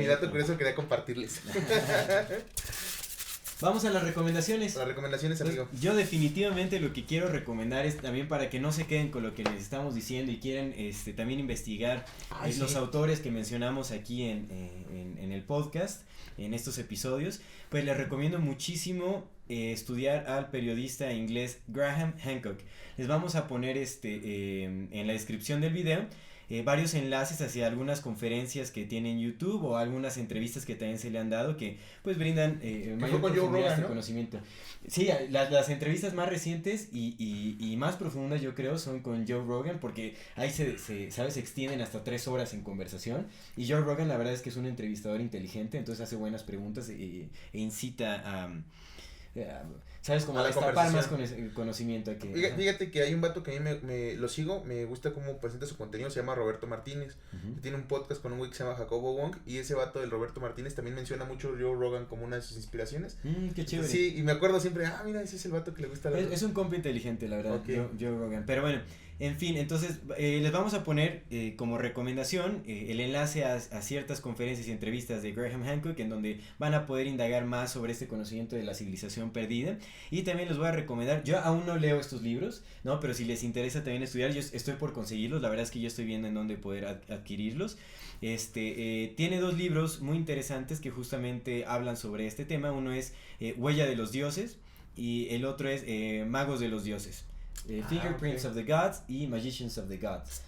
dato curioso que quería compartirles. Vamos a las recomendaciones. Las recomendaciones, amigo. Pues yo definitivamente lo que quiero recomendar es también, para que no se queden con lo que les estamos diciendo y quieren también investigar los autores que mencionamos aquí en el podcast, en estos episodios, pues les recomiendo muchísimo estudiar al periodista inglés Graham Hancock. Les vamos a poner en la descripción del video varios enlaces hacia algunas conferencias que tiene en YouTube o algunas entrevistas que también se le han dado que pues brindan mayor profundidad a este conocimiento. Sí, las entrevistas más recientes y más profundas yo creo son con Joe Rogan, porque ahí se extienden hasta 3 horas en conversación, y Joe Rogan la verdad es que es un entrevistador inteligente, entonces hace buenas preguntas e incita a ¿sabes? Como a destapar más conocimiento. Fíjate que hay un vato que a mí me lo sigo, me gusta cómo presenta su contenido, se llama Roberto Martínez. Tiene un podcast con un güey que se llama Jacobo Wong, y ese vato del Roberto Martínez también menciona mucho Joe Rogan como una de sus inspiraciones. Qué chévere. Sí, y me acuerdo siempre, mira, ese es el vato que le gusta es un compa inteligente, la verdad, okay. Joe Rogan. Pero bueno, en fin, entonces les vamos a poner como recomendación el enlace a ciertas conferencias y entrevistas de Graham Hancock, en donde van a poder indagar más sobre este conocimiento de la civilización perdida. Y también les voy a recomendar, yo aún no leo estos libros, ¿no? Pero si les interesa también estudiar, yo estoy por conseguirlos, la verdad es que yo estoy viendo en dónde poder adquirirlos. Tiene 2 libros muy interesantes que justamente hablan sobre este tema. Uno es Huella de los Dioses y el otro es Magos de los Dioses. Fingerprints of the Gods y Magicians of the Gods.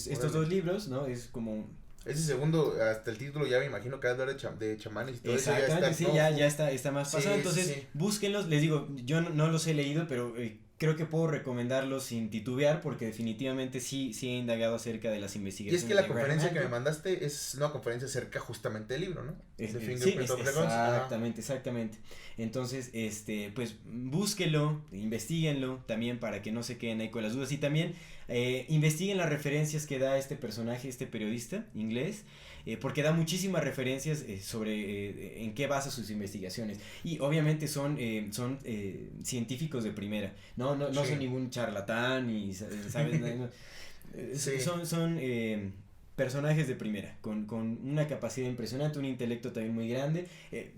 Estos 2 libros, ¿no? Es como... Ese segundo, hasta el título ya me imagino que va a hablar de chamanes y todo eso. Exactamente, sí, ya está más pasado. Entonces, búsquenlos. Les digo, yo no los he leído, pero creo que puedo recomendarlos sin titubear, porque definitivamente sí he indagado acerca de las investigaciones. Y es que la conferencia que me mandaste es una conferencia acerca justamente del libro, ¿no? Exactamente. Entonces, pues búsquenlo, investiguenlo también para que no se queden ahí con las dudas, y también investiguen las referencias que da este personaje, este periodista inglés, porque da muchísimas referencias sobre en qué basa sus investigaciones, y obviamente son científicos de primera, no son ningún charlatán y ¿sabes? Son personajes de primera, con una capacidad impresionante, un intelecto también muy grande.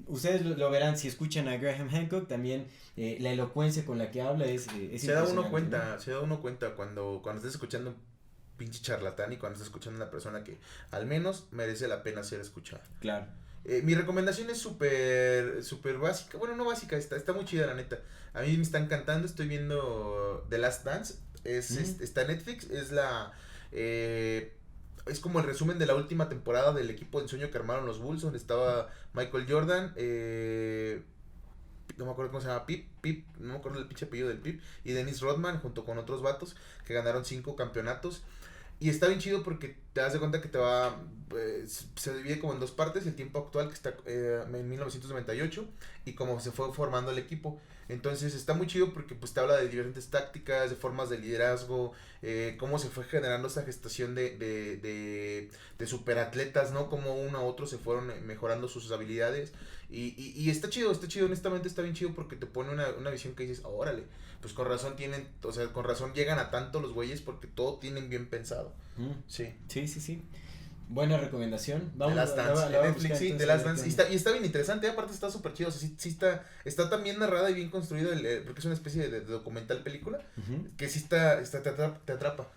Ustedes lo verán si escuchan a Graham Hancock, también la elocuencia con la que habla es se da uno cuenta cuando estés escuchando un pinche charlatán y cuando estás escuchando a una persona que al menos merece la pena ser escuchada. Claro. Mi recomendación es súper básica, bueno, no básica, está muy chida la neta. A mí me está encantando, estoy viendo The Last Dance, está en Netflix, es como el resumen de la última temporada del equipo de ensueño que armaron los Bulls, donde estaba Michael Jordan, no me acuerdo cómo se llama, Pip, no me acuerdo el pinche apellido del Pip, y Dennis Rodman, junto con otros vatos que ganaron 5 campeonatos. Y está bien chido porque te das de cuenta que se divide como en 2 partes, el tiempo actual que está en 1998 y cómo se fue formando el equipo. Entonces está muy chido porque pues te habla de diferentes tácticas, de formas de liderazgo, cómo se fue generando esa gestación de superatletas, ¿no? Cómo uno a otro se fueron mejorando sus habilidades. Y está chido, honestamente está bien chido porque te pone una visión que dices, órale, pues con razón con razón llegan a tanto los güeyes porque todo tienen bien pensado. Sí. Buena recomendación. Vamos The Last Dance, en Netflix, sí, The Last Dance. Y está bien interesante, aparte está súper chido, o sea, sí está tan bien narrada y bien construida, porque es una especie de documental película, que sí te atrapa.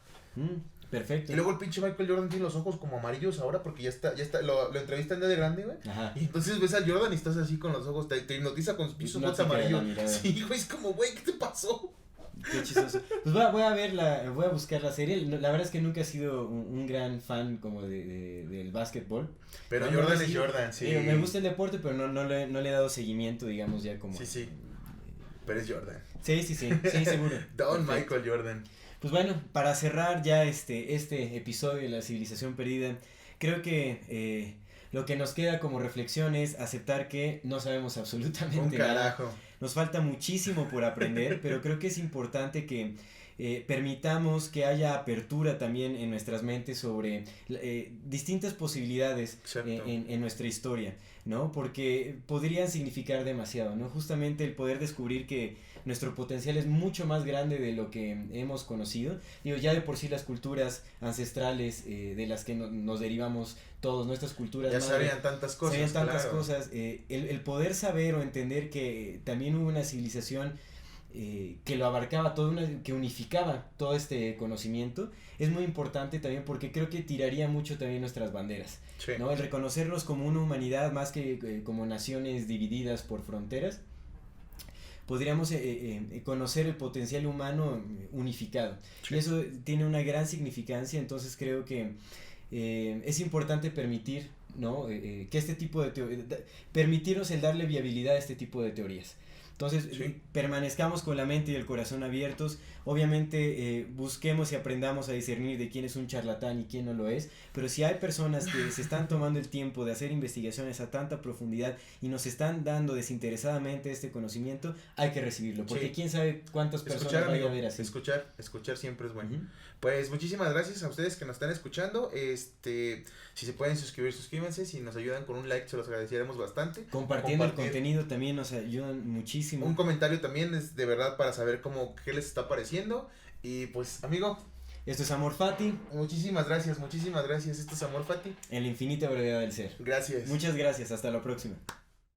Perfecto. Y luego el pinche Michael Jordan tiene los ojos como amarillos ahora porque ya está, lo entrevistan de grande, güey. Ajá. Y entonces ves a Jordan y estás así con los ojos, te hipnotiza con sus pinches ojos amarillos. Sí, güey, es como, güey, ¿qué te pasó? Qué chistoso. Pues voy a buscar la serie. La verdad es que nunca he sido un gran fan como del básquetbol. Pero Jordan es Jordan, sí. Me gusta el deporte, pero no le he dado seguimiento, digamos, ya como. Sí. Pero es Jordan. Sí, seguro. Don Michael Jordan. Pues bueno, para cerrar ya este episodio de la civilización perdida, creo que lo que nos queda como reflexión es aceptar que no sabemos absolutamente nada. Nos falta muchísimo por aprender, pero creo que es importante que permitamos que haya apertura también en nuestras mentes sobre distintas posibilidades en nuestra historia, ¿no? Porque podrían significar demasiado, ¿no? Justamente el poder descubrir que nuestro potencial es mucho más grande de lo que hemos conocido. Digo, ya de por sí las culturas ancestrales de las que nos derivamos todos, nuestras culturas. Ya sabían tantas cosas. El poder saber o entender que también hubo una civilización que lo abarcaba todo, que unificaba todo este conocimiento, es muy importante también porque creo que tiraría mucho también nuestras banderas, sí. ¿no? El reconocernos como una humanidad más que como naciones divididas por fronteras, podríamos conocer el potencial humano unificado. Sí. Y eso tiene una gran significancia, entonces creo que es importante permitir, ¿no? Que este tipo de permitirnos el darle viabilidad a este tipo de teorías. Entonces, sí, permanezcamos con la mente y el corazón abiertos. Obviamente, busquemos y aprendamos a discernir de quién es un charlatán y quién no lo es. Pero si hay personas que se están tomando el tiempo de hacer investigaciones a tanta profundidad y nos están dando desinteresadamente este conocimiento, hay que recibirlo. Porque sí, quién sabe cuántas personas vaya a ver así. Escuchar siempre es bueno. Pues muchísimas gracias a ustedes que nos están escuchando. Si se pueden suscribir, suscríbanse. Si nos ayudan con un like, se los agradeceremos bastante. Compartiendo el contenido también nos ayudan muchísimo. Un comentario también es de verdad para saber qué les está pareciendo. Y pues, amigo, esto es Amor Fati. Muchísimas gracias. Esto es Amor Fati. En la infinita brevedad del ser. Gracias. Muchas gracias. Hasta la próxima.